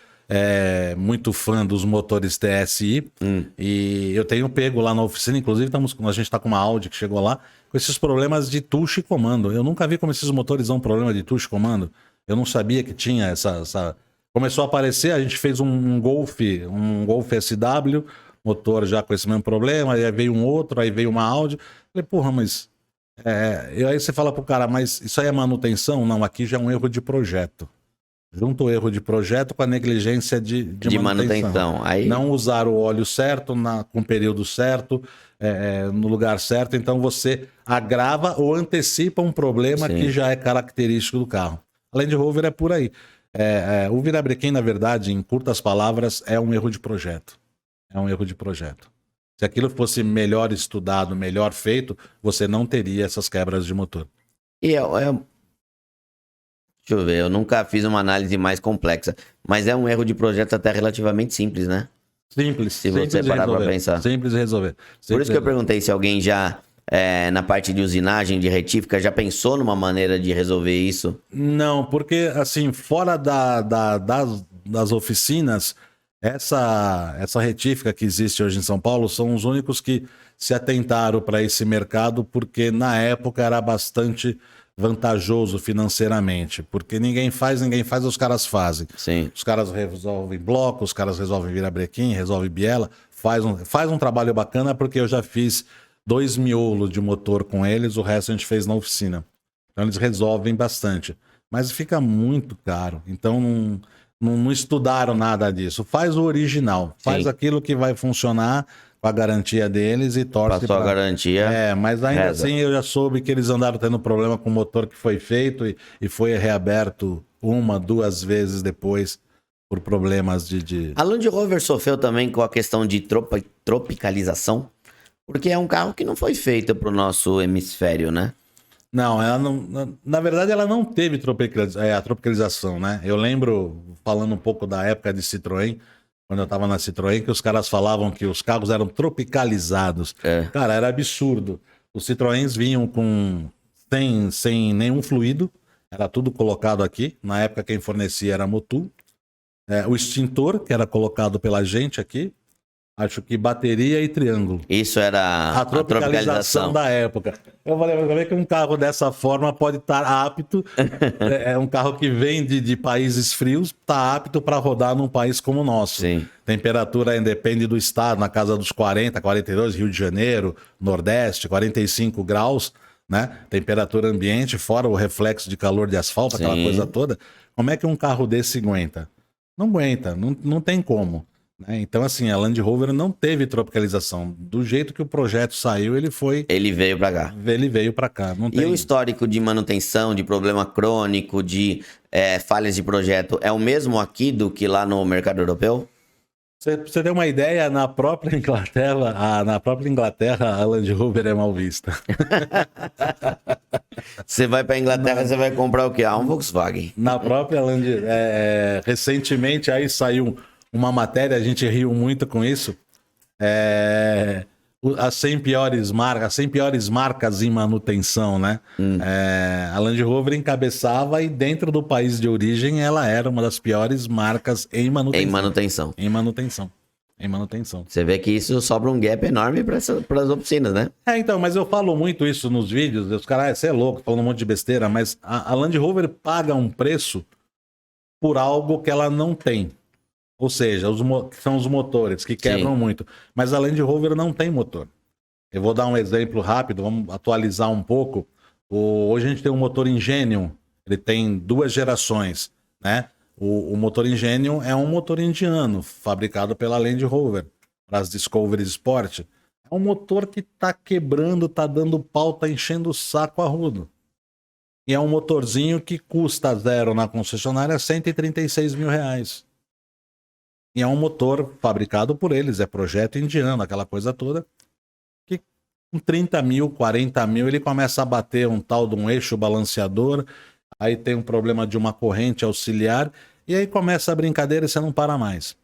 muito fã dos motores TSI. E eu tenho pego lá na oficina, inclusive a gente está com uma Audi que chegou lá, com esses problemas de tucho e comando. Eu nunca vi como esses motores dão problema de tucho e comando. Eu não sabia que tinha essa... Começou a aparecer, a gente fez um Golf SW, motor já com esse mesmo problema, aí veio um outro, aí veio uma Audi. Falei, porra, mas... E aí você fala pro cara, mas isso aí é manutenção? Não, aqui já é um erro de projeto. Junta o erro de projeto com a negligência de manutenção. Aí... Não usar o óleo certo, com o período certo, no lugar certo. Então você agrava ou antecipa um problema que já é característico do carro. A Land Rover é por aí. O virabrequim, na verdade, em curtas palavras, é um erro de projeto. É um erro de projeto. Se aquilo fosse melhor estudado, melhor feito, você não teria essas quebras de motor. E deixa eu ver, eu nunca fiz uma análise mais complexa, mas é um erro de projeto até relativamente simples, né? Simples. Se você parar pra pensar. Simples de resolver. Por isso que eu perguntei se alguém já... na parte de usinagem, de retífica, já pensou numa maneira de resolver isso? Não, porque assim, fora das oficinas, essa retífica que existe hoje em São Paulo são os únicos que se atentaram para esse mercado, porque na época era bastante vantajoso financeiramente, porque ninguém faz, os caras fazem. Sim. Os caras resolvem bloco, os caras resolvem virabrequim, resolvem biela, faz um trabalho bacana, porque eu já fiz 2 miolos de motor com eles, o resto a gente fez na oficina. Então eles resolvem bastante. Mas fica muito caro. Então não estudaram nada disso. Faz o original. Faz aquilo que vai funcionar com a garantia deles e torce Passou a garantia. Mas ainda reza. assim eu já soube que eles andaram tendo problema com o motor que foi feito e foi reaberto 1, 2 vezes depois por problemas de... A Land Rover sofreu também com a questão de tropicalização, porque é um carro que não foi feito para o nosso hemisfério, né? Não, ela não. Na verdade, ela não teve a tropicalização, né? Eu lembro, falando um pouco da época de Citroën, quando eu tava na Citroën, que os caras falavam que os carros eram tropicalizados. Cara, era absurdo. Os Citroëns vinham sem nenhum fluido, era tudo colocado aqui. Na época, quem fornecia era a Motul. O extintor, que era colocado pela gente aqui. Acho que bateria e triângulo. Isso era a tropicalização da época. Eu falei, mas como é que um carro dessa forma pode estar apto? É um carro que vem de países frios, está apto para rodar num país como o nosso. Sim. Temperatura depende do estado, na casa dos 40, 42, Rio de Janeiro, Nordeste, 45 graus, né? Temperatura ambiente, fora o reflexo de calor de asfalto, aquela coisa toda. Como é que um carro desse aguenta? Não aguenta, não tem como. Então, assim, a Land Rover não teve tropicalização. Do jeito que o projeto saiu, Ele veio pra cá. Ele veio pra cá. Não tem... E o histórico de manutenção, de problema crônico, de falhas de projeto, é o mesmo aqui do que lá no mercado europeu? Pra você ter uma ideia, na própria Inglaterra, a Land Rover é mal vista. Você vai pra Inglaterra, você vai comprar o quê? Um Volkswagen. Na própria Land... recentemente aí saiu... uma matéria, a gente riu muito com isso. As 100 piores marcas em manutenção, né? A Land Rover encabeçava e dentro do país de origem ela era uma das piores marcas em manutenção. Em manutenção. Você vê que isso sobra um gap enorme para as oficinas, né? Então, mas eu falo muito isso nos vídeos. Os caras, você é louco, falando um monte de besteira, mas a Land Rover paga um preço por algo que ela não tem. Ou seja, são os motores que quebram muito. Mas a Land Rover não tem motor. Eu vou dar um exemplo rápido, vamos atualizar um pouco. Hoje a gente tem um motor Ingenium, ele tem 2 gerações, né? O motor Ingenium é um motor indiano, fabricado pela Land Rover, para as Discovery Sport. É um motor que tá quebrando, tá dando pau, tá enchendo o saco arrudo. E é um motorzinho que custa zero na concessionária R$136 mil. E é um motor fabricado por eles, é projeto indiano, aquela coisa toda. Que com 30 mil, 40 mil, ele começa a bater um tal de um eixo balanceador, aí tem um problema de uma corrente auxiliar, e aí começa a brincadeira e você não para mais.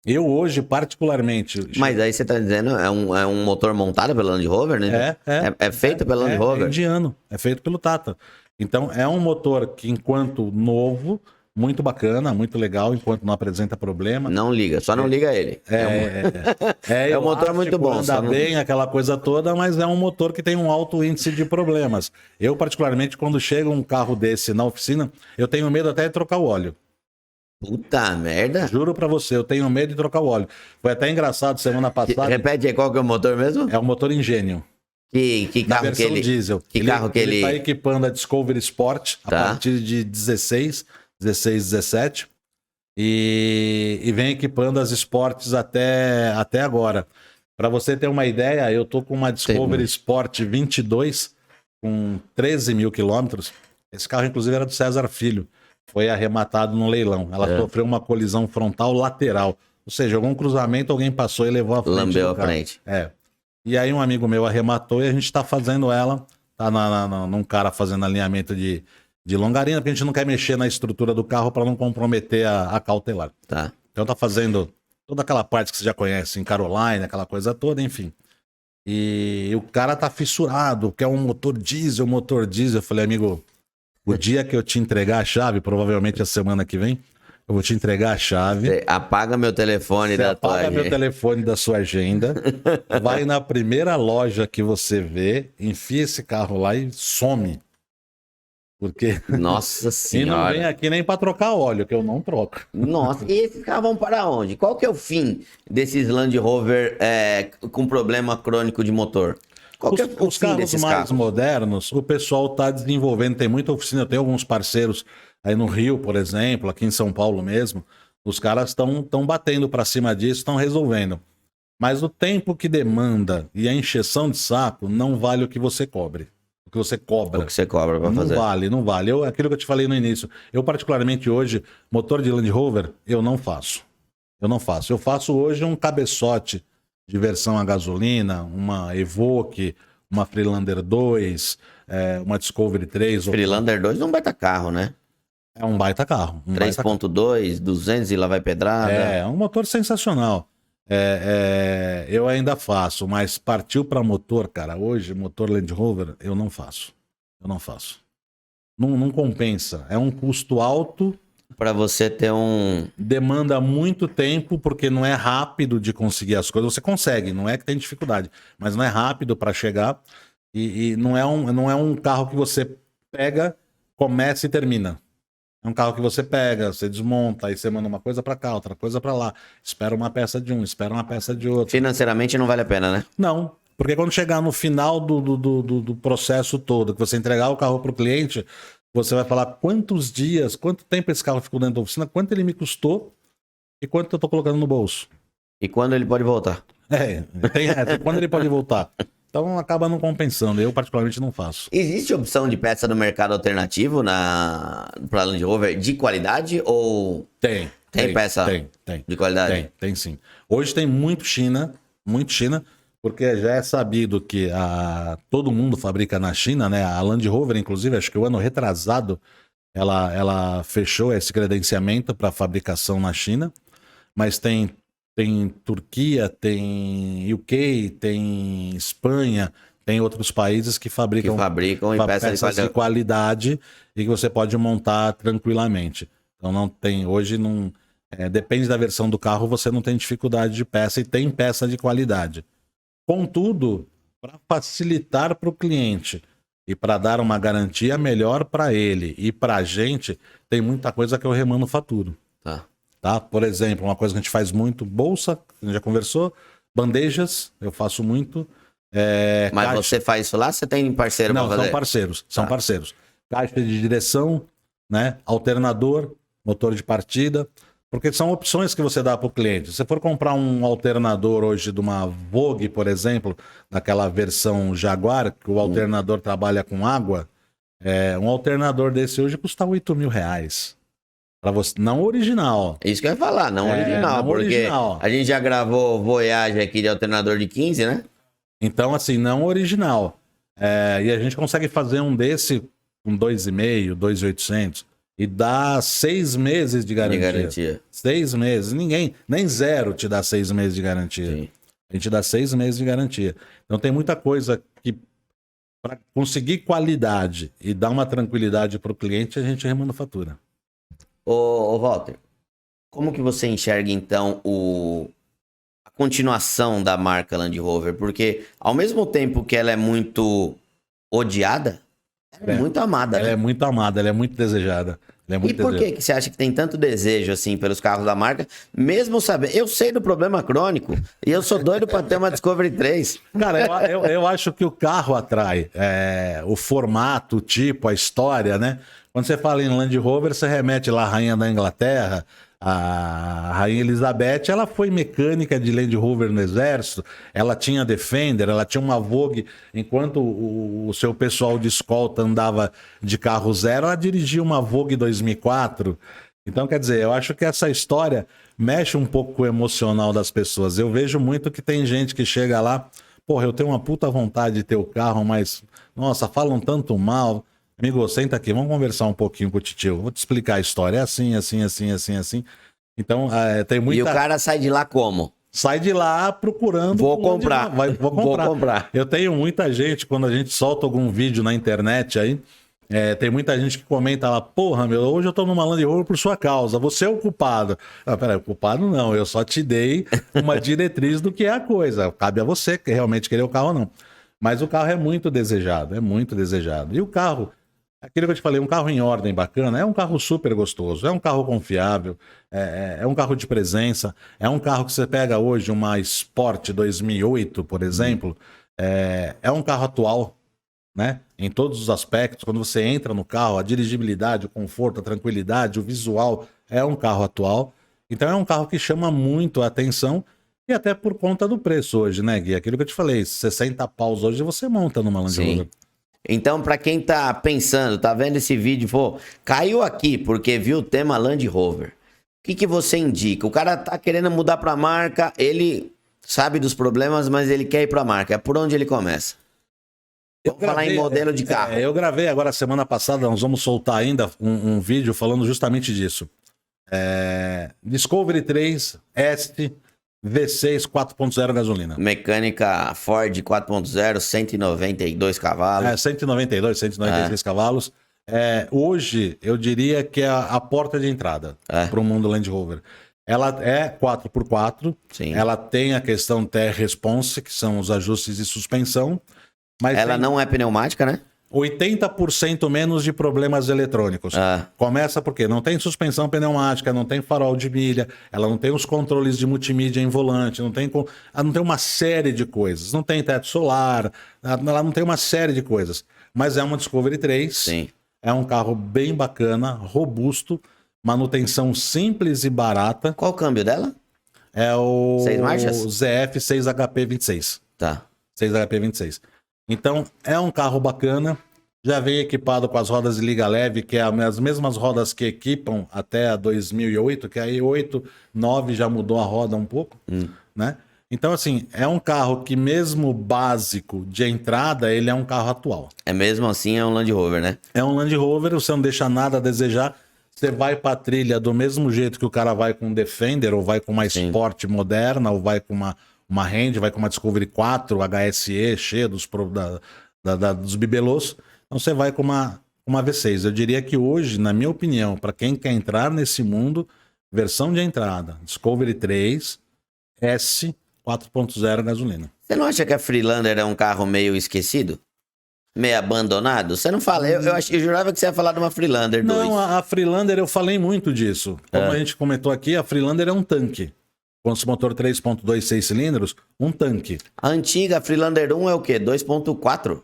Eu hoje, particularmente... Mas aí você tá dizendo, é um motor montado pela Land Rover, né? É feito pela Land Rover? É indiano, é feito pelo Tata. Então, é um motor que, enquanto novo... muito bacana, muito legal, enquanto não apresenta problema. Não liga, só não liga ele. É um motor muito bom. Anda bem, aquela coisa toda, mas é um motor que tem um alto índice de problemas. Eu, particularmente, quando chega um carro desse na oficina, eu tenho medo até de trocar o óleo. Puta merda. Juro pra você, eu tenho medo de trocar o óleo. Foi até engraçado semana passada. Repete aí, qual que é o motor mesmo? É o motor Ingenium. Que carro que ele... diesel. Ele tá equipando a Discovery Sport a partir de 16, 17 e vem equipando as Sports até agora. Para você ter uma ideia, eu tô com uma Discovery Sport 22 com 13 mil quilômetros. Esse carro, inclusive, era do César Filho. Foi arrematado no leilão. Ela sofreu uma colisão frontal lateral. Ou seja, algum cruzamento, alguém passou e levou a frente. Lambeu a frente. E aí um amigo meu arrematou e a gente tá fazendo ela. Tá num cara fazendo alinhamento de longarina, porque a gente não quer mexer na estrutura do carro para não comprometer a cautelar. Tá. Então tá fazendo toda aquela parte que você já conhece, em Caroline, aquela coisa toda, enfim. E o cara tá fissurado, quer um motor diesel. Eu falei, amigo, o dia que eu te entregar a chave, provavelmente a semana que vem, eu vou te entregar a chave. Você apaga meu telefone da tua agenda. Apaga meu telefone da sua agenda, vai na primeira loja que você vê, enfia esse carro lá e some. Porque... Nossa senhora. E não vem aqui nem para trocar óleo, que eu não troco. Nossa, e esses carros vão para onde? Qual que é o fim desses Land Rover com problema crônico de motor? Qual que é o os fim carros desses mais carros? modernos, o pessoal está desenvolvendo, tem muita oficina, tem alguns parceiros aí no Rio, por exemplo, aqui em São Paulo mesmo, os caras estão batendo para cima disso, estão resolvendo. Mas o tempo que demanda e a encheção de saco não vale o que você cobre. O que você cobra. O que você cobra pra fazer. Não vale. Aquilo que eu te falei no início. Eu, particularmente, hoje, motor de Land Rover, eu não faço. Eu faço hoje um cabeçote de versão a gasolina, uma Evoque, uma Freelander 2, uma Discovery 3. Freelander 2 não vai estar carro, né? É um baita carro. 3.2, 200 e lá vai pedrada. É um motor sensacional. Eu ainda faço, mas partiu para motor, cara. Hoje, motor Land Rover, eu não faço. Não compensa. É um custo alto. Para você ter Demanda muito tempo, porque não é rápido de conseguir as coisas. Você consegue, não é que tem dificuldade, mas não é rápido para chegar. E não é um carro que você pega, começa e termina. É um carro que você pega, você desmonta, aí você manda uma coisa para cá, outra coisa para lá. Espera uma peça de um, espera uma peça de outro. Financeiramente não vale a pena, né? Não, porque quando chegar no final do processo todo, que você entregar o carro para o cliente, você vai falar quantos dias, quanto tempo esse carro ficou dentro da oficina, quanto ele me custou e quanto eu tô colocando no bolso. E quando ele pode voltar. Quando ele pode voltar. Então acaba não compensando. Eu particularmente não faço. Existe opção de peça no mercado alternativo para Land Rover de qualidade ou Tem peça de qualidade? Tem sim. Hoje tem muito China, porque já é sabido que todo mundo fabrica na China, né? A Land Rover, inclusive, acho que o ano retrasado, ela fechou esse credenciamento para fabricação na China, mas tem Turquia, tem UK, tem Espanha, tem outros países que fabricam peças de qualidade e que você pode montar tranquilamente. Então não tem, hoje não, depende da versão do carro, você não tem dificuldade de peça e tem peça de qualidade. Contudo, para facilitar para o cliente e para dar uma garantia melhor para ele e para a gente, tem muita coisa que eu remanufaturo. Tá? Por exemplo, uma coisa que a gente faz muito, bolsa, a gente já conversou, bandejas, eu faço muito. Mas caixa... você faz isso lá, você tem parceiro para fazer? São parceiros. Caixa de direção, né? Alternador, motor de partida, porque são opções que você dá para o cliente. Se você for comprar um alternador hoje de uma Vogue, por exemplo, daquela versão Jaguar, que o alternador trabalha com água, um alternador desse hoje custa R$8.000. Pra você, não original. Isso que eu ia falar, não original, porque original. A gente já gravou Voyage aqui de alternador de 15, né? Então, assim, não original. E a gente consegue fazer um desse com 2.500, 2.800 e dá 6 meses de garantia. 6 meses. Nem zero te dá 6 meses de garantia. Sim. A gente dá 6 meses de garantia. Então tem muita coisa que, para conseguir qualidade e dar uma tranquilidade para o cliente, a gente remanufatura. Ô Walter, como que você enxerga então a continuação da marca Land Rover? Porque ao mesmo tempo que ela é muito odiada, ela é muito amada. Ela é muito amada, ela é muito desejada. E por que você acha que tem tanto desejo assim pelos carros da marca, mesmo sabendo? Eu sei do problema crônico e eu sou doido para ter uma Discovery 3. Cara, eu acho que o carro atrai. O formato, o tipo, a história, né? Quando você fala em Land Rover, você remete lá a Rainha da Inglaterra, a Rainha Elizabeth, ela foi mecânica de Land Rover no exército, ela tinha Defender, ela tinha uma Vogue, enquanto o seu pessoal de escolta andava de carro zero, ela dirigia uma Vogue 2004. Então, quer dizer, eu acho que essa história mexe um pouco com o emocional das pessoas. Eu vejo muito que tem gente que chega lá, porra, eu tenho uma puta vontade de ter o carro, mas, nossa, falam tanto mal. Amigo, senta aqui, vamos conversar um pouquinho com o titio. Vou te explicar a história. É assim. Então, tem muita... E o cara sai de lá como? Sai de lá procurando... Vou comprar. Vou comprar. Eu tenho muita gente, quando a gente solta algum vídeo na internet aí, tem muita gente que comenta lá, porra, meu, hoje eu tô numa Land Rover por sua causa, você é o culpado. Peraí, o culpado não, eu só te dei uma diretriz do que é a coisa. Cabe a você realmente querer o carro ou não. Mas o carro é muito desejado. E o carro... Aquilo que eu te falei, um carro em ordem bacana, é um carro super gostoso, é um carro confiável, é um carro de presença, é um carro que você pega hoje, uma Sport 2008, por exemplo, é um carro atual, né? Em todos os aspectos. Quando você entra no carro, a dirigibilidade, o conforto, a tranquilidade, o visual, é um carro atual. Então é um carro que chama muito a atenção E até por conta do preço hoje, né, Gui? Aquilo que eu te falei, 60 paus hoje você monta numa Land Rover. Então, pra quem tá pensando, tá vendo esse vídeo, pô, caiu aqui porque viu o tema Land Rover. O que você indica? O cara tá querendo mudar pra marca, ele sabe dos problemas, mas ele quer ir pra marca. É por onde ele começa? Vamos falar em modelo de carro. Eu gravei agora semana passada, nós vamos soltar ainda um vídeo falando justamente disso. Discovery 3 S V6 4.0 gasolina. Mecânica Ford 4.0, 192 cavalos. 196 cavalos. Hoje, eu diria que é a porta de entrada para o mundo Land Rover. Ela é 4x4, Sim. Ela tem a questão TR Response, que são os ajustes de suspensão. Mas ela não é pneumática, né? 80% menos de problemas eletrônicos. Começa porque não tem suspensão pneumática, não tem farol de milha, ela não tem os controles de multimídia em volante, ela não tem uma série de coisas. Não tem teto solar, ela não tem uma série de coisas. Mas é uma Discovery 3. Sim. É um carro bem bacana, robusto, manutenção simples e barata. Qual o câmbio dela? É o 6 marchas? ZF 6HP26. Tá. 6HP26. Então, é um carro bacana. Já vem equipado com as rodas de liga leve, que é as mesmas rodas que equipam até a 2008, que aí 8, 9 já mudou a roda um pouco, né? Então, assim, é um carro que mesmo básico de entrada, ele é um carro atual. Mesmo assim, é um Land Rover, né? É um Land Rover, você não deixa nada a desejar. Você vai pra trilha do mesmo jeito que o cara vai com um Defender, ou vai com uma Sport moderna, ou vai com uma Range, vai com uma Discovery 4, HSE, cheia dos bibelôs. Então você vai com uma V6. Eu diria que hoje, na minha opinião, para quem quer entrar nesse mundo, versão de entrada, Discovery 3, S 4.0 gasolina. Você não acha que a Freelander é um carro meio esquecido? Meio abandonado? Você não fala, eu jurava que você ia falar de uma Freelander 2. Não, a Freelander eu falei muito disso. Como a gente comentou aqui, a Freelander é um tanque. Com esse motor 3.2, 6 cilindros, um tanque. A antiga Freelander 1 é o quê? 2.4?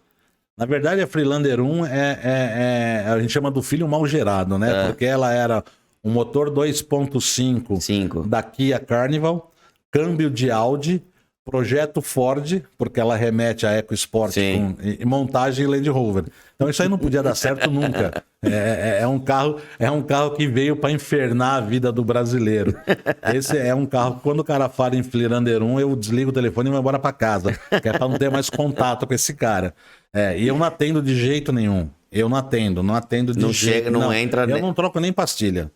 Na verdade, a Freelander 1 a gente chama do filho mal gerado, né? Porque ela era um motor 2.5 da Kia Carnival, câmbio de Audi, projeto Ford, porque ela remete a EcoSport e montagem Land Rover. Então isso aí não podia dar certo nunca. É um carro que veio para infernar a vida do brasileiro. Esse é um carro, quando o cara fala em Freelander 1, eu desligo o telefone e vou embora para casa, que é para não ter mais contato com esse cara. E eu não atendo de jeito nenhum. Eu não atendo de não jeito chega, não entra. Eu não troco nem pastilha.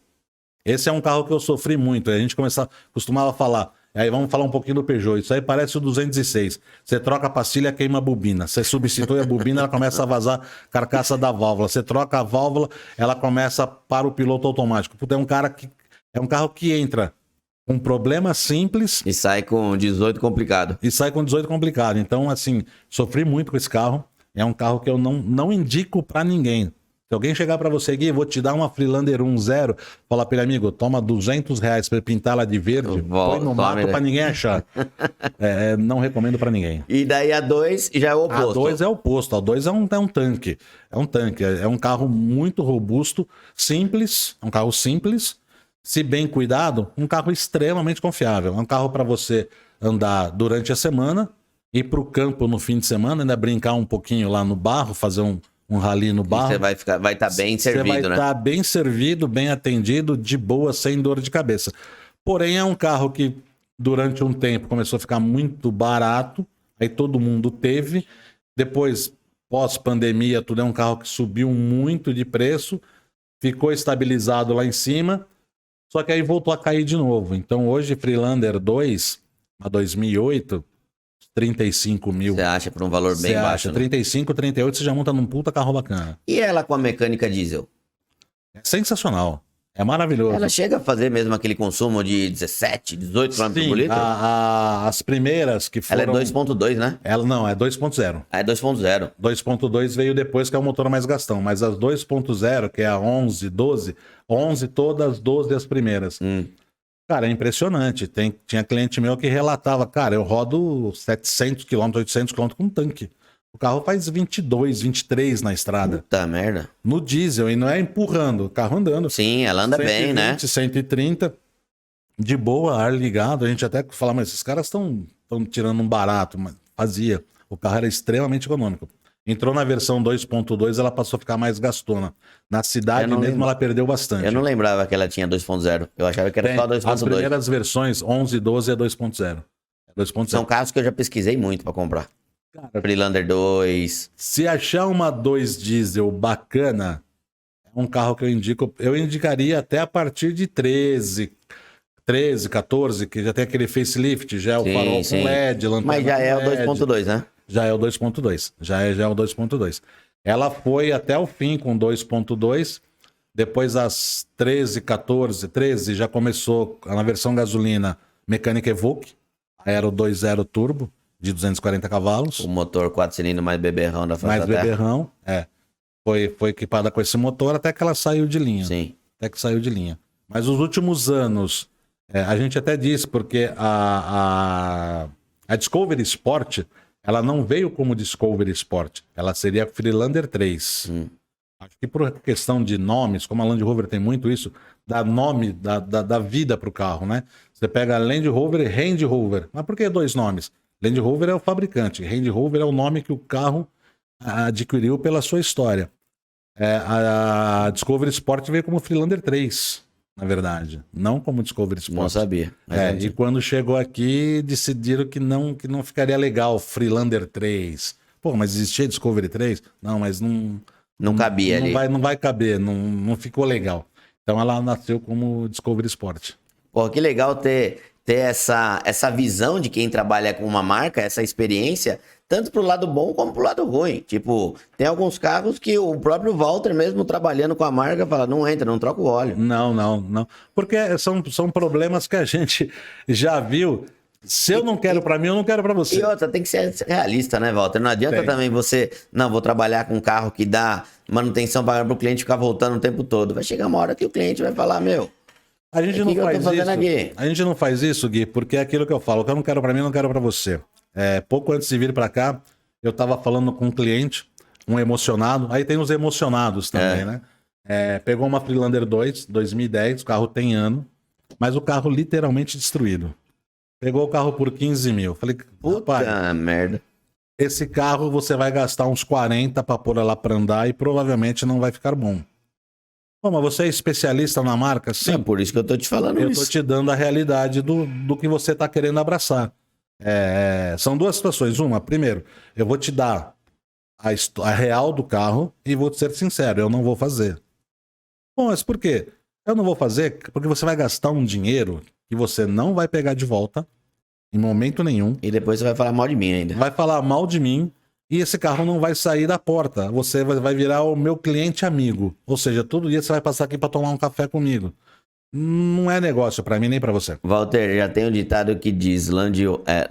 Esse é um carro que eu sofri muito. A gente costumava falar. Aí vamos falar um pouquinho do Peugeot. Isso aí parece o 206. Você troca a pastilha, queima a bobina. Você substitui a bobina, ela começa a vazar carcaça da válvula. Você troca a válvula, ela começa para o piloto automático. Puta, é um carro que entra com problema simples. E sai com 18 complicado. Então, assim, sofri muito com esse carro. É um carro que eu não indico para ninguém. Se alguém chegar para você aqui, vou te dar uma Freelander 1.0, fala para ele, amigo, toma R$200 para pintar ela de verde, põe no mato para ninguém achar. Não recomendo para ninguém. E daí a 2 já é o oposto. A 2 é o oposto. A 2 é um tanque. É um carro muito robusto, simples, um carro simples, se bem cuidado, um carro extremamente confiável. É um carro para você andar durante a semana, ir para o campo no fim de semana, ainda brincar um pouquinho lá no barro, fazer um rally no barro. Você vai estar bem servido, né? Você vai estar bem servido, bem atendido, de boa, sem dor de cabeça. Porém, é um carro que durante um tempo começou a ficar muito barato, aí todo mundo teve. Depois, pós-pandemia, tudo é um carro que subiu muito de preço, ficou estabilizado lá em cima, só que aí voltou a cair de novo. Então, hoje, Freelander 2, a 2008... 35 mil. Você acha por um valor bem baixo? Né? 35, 38, você já monta num puta carro bacana. E ela com a mecânica diesel? É sensacional. É maravilhoso. Ela chega a fazer mesmo aquele consumo de 17, 18 km por litro? As primeiras que foram... Ela é 2.2, né? Ela não, é 2.0. É 2.0. 2.2 veio depois, que é o motor mais gastão. Mas as 2.0, que é a 11, 12, 11 todas, 12 as primeiras. Cara, é impressionante. Tinha cliente meu que relatava, cara, eu rodo 700 km, 800 km com um tanque. O carro faz 22, 23 na estrada. Puta merda. No diesel, e não é empurrando, o carro andando. Sim, ela anda 120, bem, né? 130. de boa, ar ligado. A gente até fala, mas esses caras estão tirando um barato. Mas fazia. O carro era extremamente econômico. Entrou na versão 2.2, ela passou a ficar mais gastona. Na cidade mesmo, lembro. ela perdeu bastante. Eu não lembrava que ela tinha 2.0. Eu achava que era só 2.2. As primeiras versões, 11 e 12, é 2.0. É 2.0. São carros que eu já pesquisei muito pra comprar. Cara, Freelander 2. se achar uma 2 diesel bacana, é um carro que eu indicaria até a partir de 13, 14, que já tem aquele facelift, já é o farol com LED, lanterna. Mas já é o LED. 2.2, né? Já é o 2.2. Já é o 2.2. Ela foi até o fim com 2.2. Depois às 13 já começou na versão gasolina mecânica Evoque. Aero 2.0 turbo de 240 cavalos. O motor 4 cilindros mais beberrão da face Mais da terra. beberrão, Foi equipada com esse motor até que ela saiu de linha. Sim. Até que saiu de linha. Mas os últimos anos, a gente até disse, porque a Discovery Sport, ela não veio como Discovery Sport. Ela seria a Freelander 3. Acho que por questão de nomes, como a Land Rover tem muito isso, dá nome, da vida para o carro, né? Você pega Land Rover e Range Rover. Mas por que 2 nomes? Land Rover é o fabricante, Range Rover é o nome que o carro adquiriu pela sua história. A Discovery Sport veio como Freelander 3, na verdade. Não como Discovery Sport. Não sabia. E quando chegou aqui, decidiram que não ficaria legal Freelander 3. Pô, mas existia Discovery 3? Não, mas não cabia ali. Não vai caber, não ficou legal. Então ela nasceu como Discovery Sport. Pô, que legal ter essa visão de quem trabalha com uma marca, essa experiência, tanto pro lado bom como pro lado ruim. Tipo, tem alguns carros que o próprio Walter, mesmo trabalhando com a marca, fala, não entra, não troca o óleo. Não. Porque são problemas que a gente já viu. Se eu não quero pra mim, eu não quero pra você. E outra, tem que ser realista, né, Walter? Não adianta também você, vou trabalhar com um carro que dá manutenção para o cliente ficar voltando o tempo todo. Vai chegar uma hora que o cliente vai falar, meu... A gente não faz isso. A gente não faz isso, Gui, porque é aquilo que eu falo, que eu não quero pra mim, eu não quero pra você. Pouco antes de vir pra cá, eu tava falando com um cliente, um emocionado, aí tem os emocionados também, né? Pegou uma Freelander 2, 2010, o carro tem ano, mas o carro literalmente destruído. Pegou o carro por 15 mil. Falei, puta merda. Esse carro você vai gastar uns 40 pra pôr ela pra andar e provavelmente não vai ficar bom. Pô, mas você é especialista na marca? Sim. É por isso que eu tô te falando isso. Eu tô te dando a realidade do que você tá querendo abraçar. São 2 situações. Uma, primeiro, eu vou te dar a real do carro e vou te ser sincero, eu não vou fazer. Bom, mas por quê? Eu não vou fazer porque você vai gastar um dinheiro que você não vai pegar de volta em momento nenhum. E depois você vai falar mal de mim ainda. Vai falar mal de mim. E esse carro não vai sair da porta. Você vai virar o meu cliente amigo. Ou seja, todo dia você vai passar aqui para tomar um café comigo. Não é negócio para mim nem para você. Walter, já tem um ditado que diz: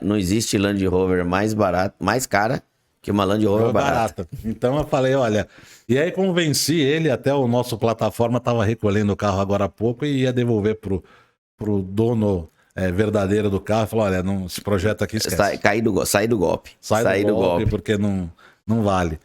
não existe Land Rover mais cara que uma Land Rover barata. Então eu falei, olha... E aí convenci ele, até o nosso plataforma estava recolhendo o carro agora há pouco e ia devolver pro dono... verdadeira do carro, falou, olha, esse projeto aqui esquece. Sair do golpe. Sair do golpe, porque não vale.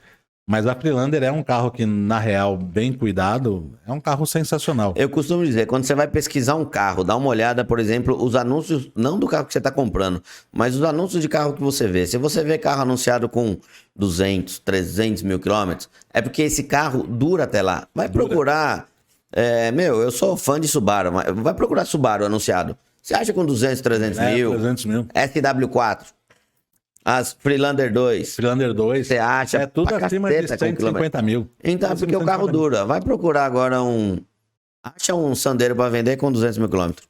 Mas a Freelander é um carro que, na real, bem cuidado, é um carro sensacional. Eu costumo dizer, quando você vai pesquisar um carro, dá uma olhada, por exemplo, os anúncios, não do carro que você está comprando, mas os anúncios de carro que você vê. Se você vê carro anunciado com 200, 300 mil quilômetros, é porque esse carro dura até lá. Vai procurar... eu sou fã de Subaru, mas vai procurar Subaru anunciado. Você acha com 200, 300 mil? 300 mil. SW4. As Freelander 2. Freelander 2. Você acha? Tudo acima de 150 mil. Então é porque o carro dura. Vai procurar agora Acha um Sandero para vender com 200 mil quilômetros.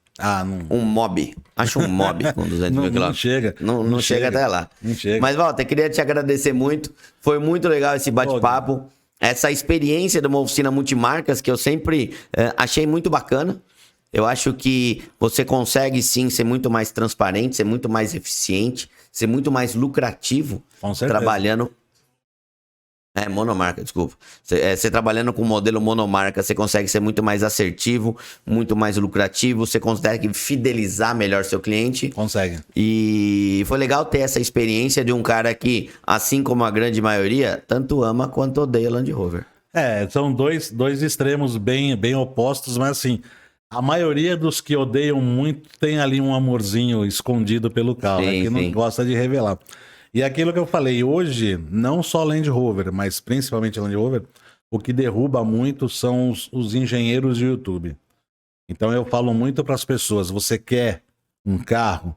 Um Mob. Acha um Mob com 200 mil quilômetros. Não chega. Não chega até lá. Não chega. Mas, Walter, queria te agradecer muito. Foi muito legal esse bate-papo. Essa experiência de uma oficina multimarcas que eu sempre achei muito bacana. Eu acho que você consegue sim ser muito mais transparente, ser muito mais eficiente, ser muito mais lucrativo trabalhando. Monomarca, desculpa. Você trabalhando com o modelo monomarca, você consegue ser muito mais assertivo, muito mais lucrativo, você consegue fidelizar melhor seu cliente. Consegue. E foi legal ter essa experiência de um cara que, assim como a grande maioria, tanto ama quanto odeia Land Rover. São dois extremos bem opostos, mas assim... A maioria dos que odeiam muito tem ali um amorzinho escondido pelo carro, Sim, que não sim. gosta de revelar. E aquilo que eu falei, hoje, não só Land Rover, mas principalmente Land Rover, o que derruba muito são os engenheiros de YouTube. Então eu falo muito para as pessoas, você quer um carro?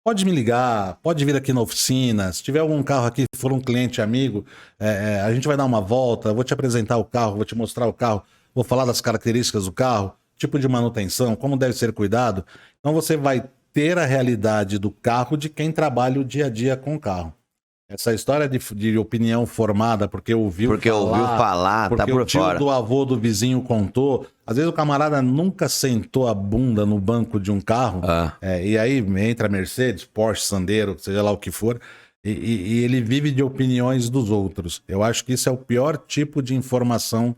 Pode me ligar, pode vir aqui na oficina. Se tiver algum carro aqui, for um cliente amigo, a gente vai dar uma volta, vou te apresentar o carro, vou te mostrar o carro, vou falar das características do carro, tipo de manutenção, como deve ser cuidado. Então você vai ter a realidade do carro de quem trabalha o dia a dia com o carro. Essa história de opinião formada porque ouviu falar, porque tá por o tio fora. do avô do vizinho contou. Às vezes o camarada nunca sentou a bunda no banco de um carro, e aí entra Mercedes, Porsche, Sandero, seja lá o que for, e ele vive de opiniões dos outros. Eu acho que isso é o pior tipo de informação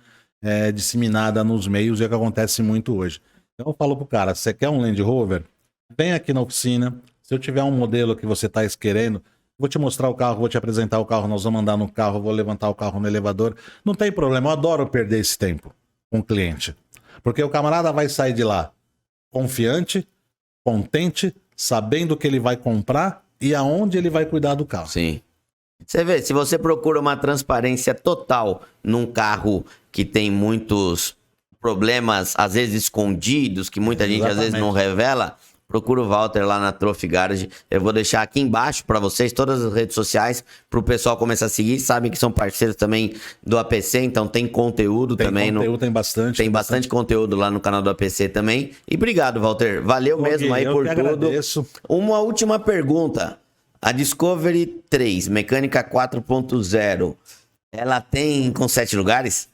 disseminada nos meios e é o que acontece muito hoje. Então eu falo pro cara, você quer um Land Rover? Vem aqui na oficina, se eu tiver um modelo que você está querendo, vou te mostrar o carro, vou te apresentar o carro, nós vamos andar no carro, vou levantar o carro no elevador. Não tem problema, eu adoro perder esse tempo com o cliente. Porque o camarada vai sair de lá confiante, contente, sabendo o que ele vai comprar e aonde ele vai cuidar do carro. Sim. Você vê, se você procura uma transparência total num carro que tem muitos problemas, às vezes escondidos, que muita gente às vezes não revela, procura o Walter lá na Trophy Garage. Eu vou deixar aqui embaixo para vocês todas as redes sociais para o pessoal começar a seguir. Sabem que são parceiros também do APC, então tem conteúdo também. Tem bastante. Tem bastante conteúdo lá no canal do APC também. E obrigado, Walter. Valeu mesmo aí por tudo. Agradeço. Uma última pergunta. A Discovery 3, mecânica 4.0, ela tem com 7 lugares?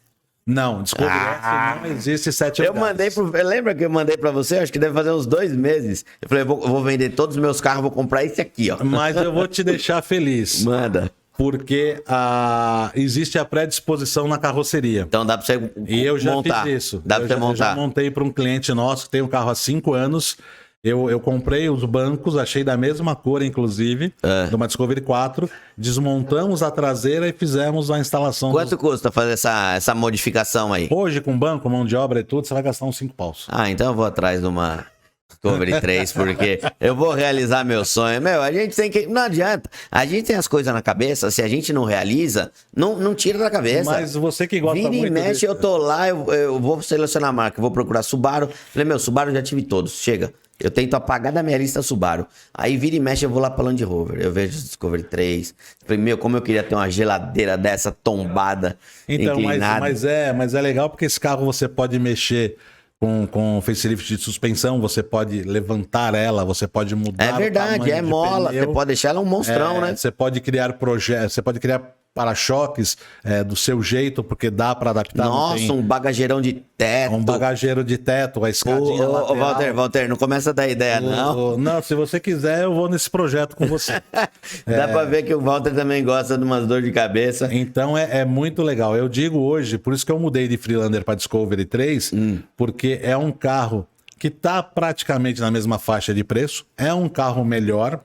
Não, Discovery S não existe 7 lugares. Lembra que eu mandei pra você? Acho que deve fazer uns 2 meses. Eu falei, eu vou vender todos os meus carros, vou comprar esse aqui, ó. Mas eu vou te deixar feliz. Manda. Porque existe a predisposição na carroceria. Então dá pra você montar. E eu já fiz isso. Dá pra você montar. Eu já montei para um cliente nosso que tem um carro há 5 anos. Eu comprei os bancos, achei da mesma cor, inclusive, de uma Discovery 4. Desmontamos a traseira e fizemos a instalação. Quanto custa fazer essa modificação aí? Hoje, com banco, mão de obra e tudo, você vai gastar uns 5 paus. Então eu vou atrás de uma Discovery 3, porque eu vou realizar meu sonho. Meu, a gente tem que... Não adianta. A gente tem as coisas na cabeça, se a gente não realiza, não tira da cabeça. Mas você que gosta muito... Vira e mexe, eu tô lá, eu vou selecionar a marca, eu vou procurar Subaru. Falei, meu, Subaru eu já tive todos, chega. Eu tento apagar da minha lista Subaru. Aí vira e mexe, eu vou lá pra Land Rover. Eu vejo Discovery 3. Falei, meu, como eu queria ter uma geladeira dessa tombada, inclinada. Mas é legal porque esse carro você pode mexer com facelift de suspensão, você pode levantar ela, você pode mudar. É verdade, é mola. Você pode deixar ela um monstrão, né? Você pode criar projetos, você pode criar para-choques do seu jeito, porque dá para adaptar. Nossa, um bagageirão de teto. Um bagageiro de teto, a escadinha lateral. Walter, não começa a dar ideia, não. Não, se você quiser, eu vou nesse projeto com você. Dá pra ver que o Walter também gosta de umas dores de cabeça. Então é muito legal. Eu digo hoje, por isso que eu mudei de Freelander para Discovery 3, porque é um carro que tá praticamente na mesma faixa de preço, é um carro melhor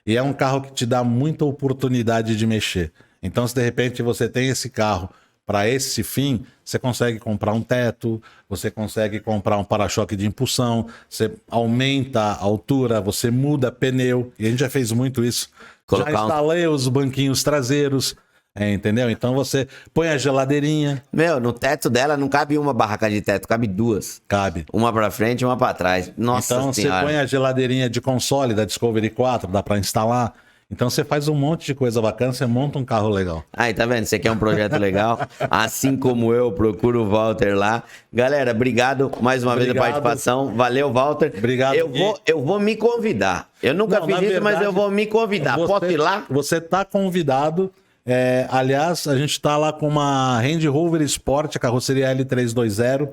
e é um carro que te dá muita oportunidade de mexer. Então, se de repente você tem esse carro para esse fim, você consegue comprar um teto, você consegue comprar um para-choque de impulsão, você aumenta a altura, você muda pneu, e a gente já fez muito isso. Já instalei os banquinhos traseiros, entendeu? Então você põe a geladeirinha. Meu, no teto dela não cabe uma barraca de teto, cabe 2. Cabe. Uma pra frente e uma pra trás. Nossa Então senhora. Você põe a geladeirinha de console da Discovery 4, dá para instalar. Então você faz um monte de coisa bacana, você monta um carro legal. Aí, tá vendo? Você quer um projeto legal? Assim como eu, procuro o Walter lá. Galera, obrigado mais uma vez pela participação. Valeu, Walter. Obrigado. Eu vou me convidar. Eu nunca fiz isso, mas eu vou me convidar. Posso ir lá? Você tá convidado. Aliás, a gente tá lá com uma Range Rover Sport, a carroceria L320,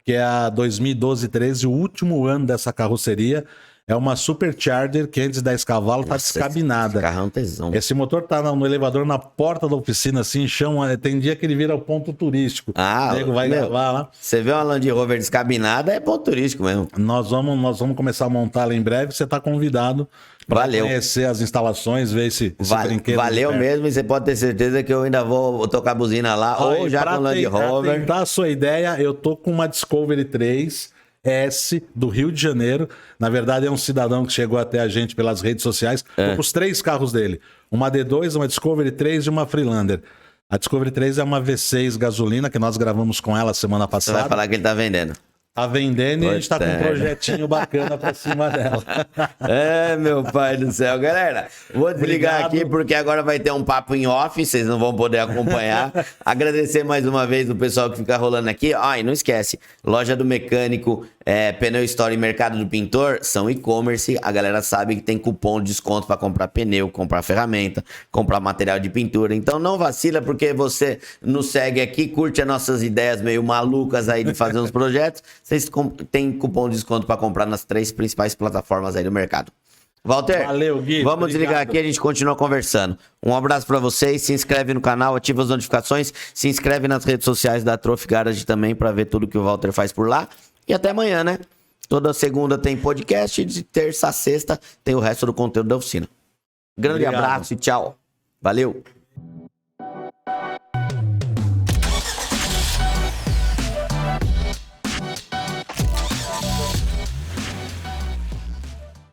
que é a 2012-13, o último ano dessa carroceria. É uma Supercharger 510 cavalos, tá descabinada. Esse carro é um tesão. Esse motor tá no elevador na porta da oficina, assim, chão. Tem dia que ele vira o ponto turístico. O nego vai gravar lá. Você vê uma Land Rover descabinada, é ponto turístico mesmo. Nós vamos começar a montá-la em breve. Você tá convidado para conhecer as instalações, ver esse brinquedo. Valeu mesmo, e você pode ter certeza que eu ainda vou tocar buzina lá, ou já com Land Rover. Pra tentar a sua ideia, eu tô com uma Discovery 3 S, do Rio de Janeiro. Na verdade, é um cidadão que chegou até a gente pelas redes sociais. Tô com os 3 carros dele. Uma D2, uma Discovery 3 e uma Freelander. A Discovery 3 é uma V6 gasolina, que nós gravamos com ela semana Você passada. vai falar que ele tá vendendo. Tá vendendo e a gente tá com um projetinho bacana pra cima dela. É, meu pai do céu. Galera, vou desligar aqui porque agora vai ter um papo em off, vocês não vão poder acompanhar. Agradecer mais uma vez o pessoal que fica rolando aqui. Ah, e não esquece, Loja do Mecânico, Pneu Store e Mercado do Pintor são e-commerce. A galera sabe que tem cupom de desconto para comprar pneu, comprar ferramenta, comprar material de pintura. Então não vacila porque você nos segue aqui, curte as nossas ideias meio malucas aí de fazer uns projetos. Vocês têm cupom de desconto para comprar nas 3 principais plataformas aí do mercado. Walter, valeu, Gui. Vamos Obrigado. desligar aqui e a gente continua conversando. Um abraço para vocês, se inscreve no canal, ativa as notificações, se inscreve nas redes sociais da Trophy Garage também para ver tudo que o Walter faz por lá. E até amanhã, né? Toda segunda tem podcast e de terça a sexta tem o resto do conteúdo da oficina. Grande abraço e tchau. Valeu.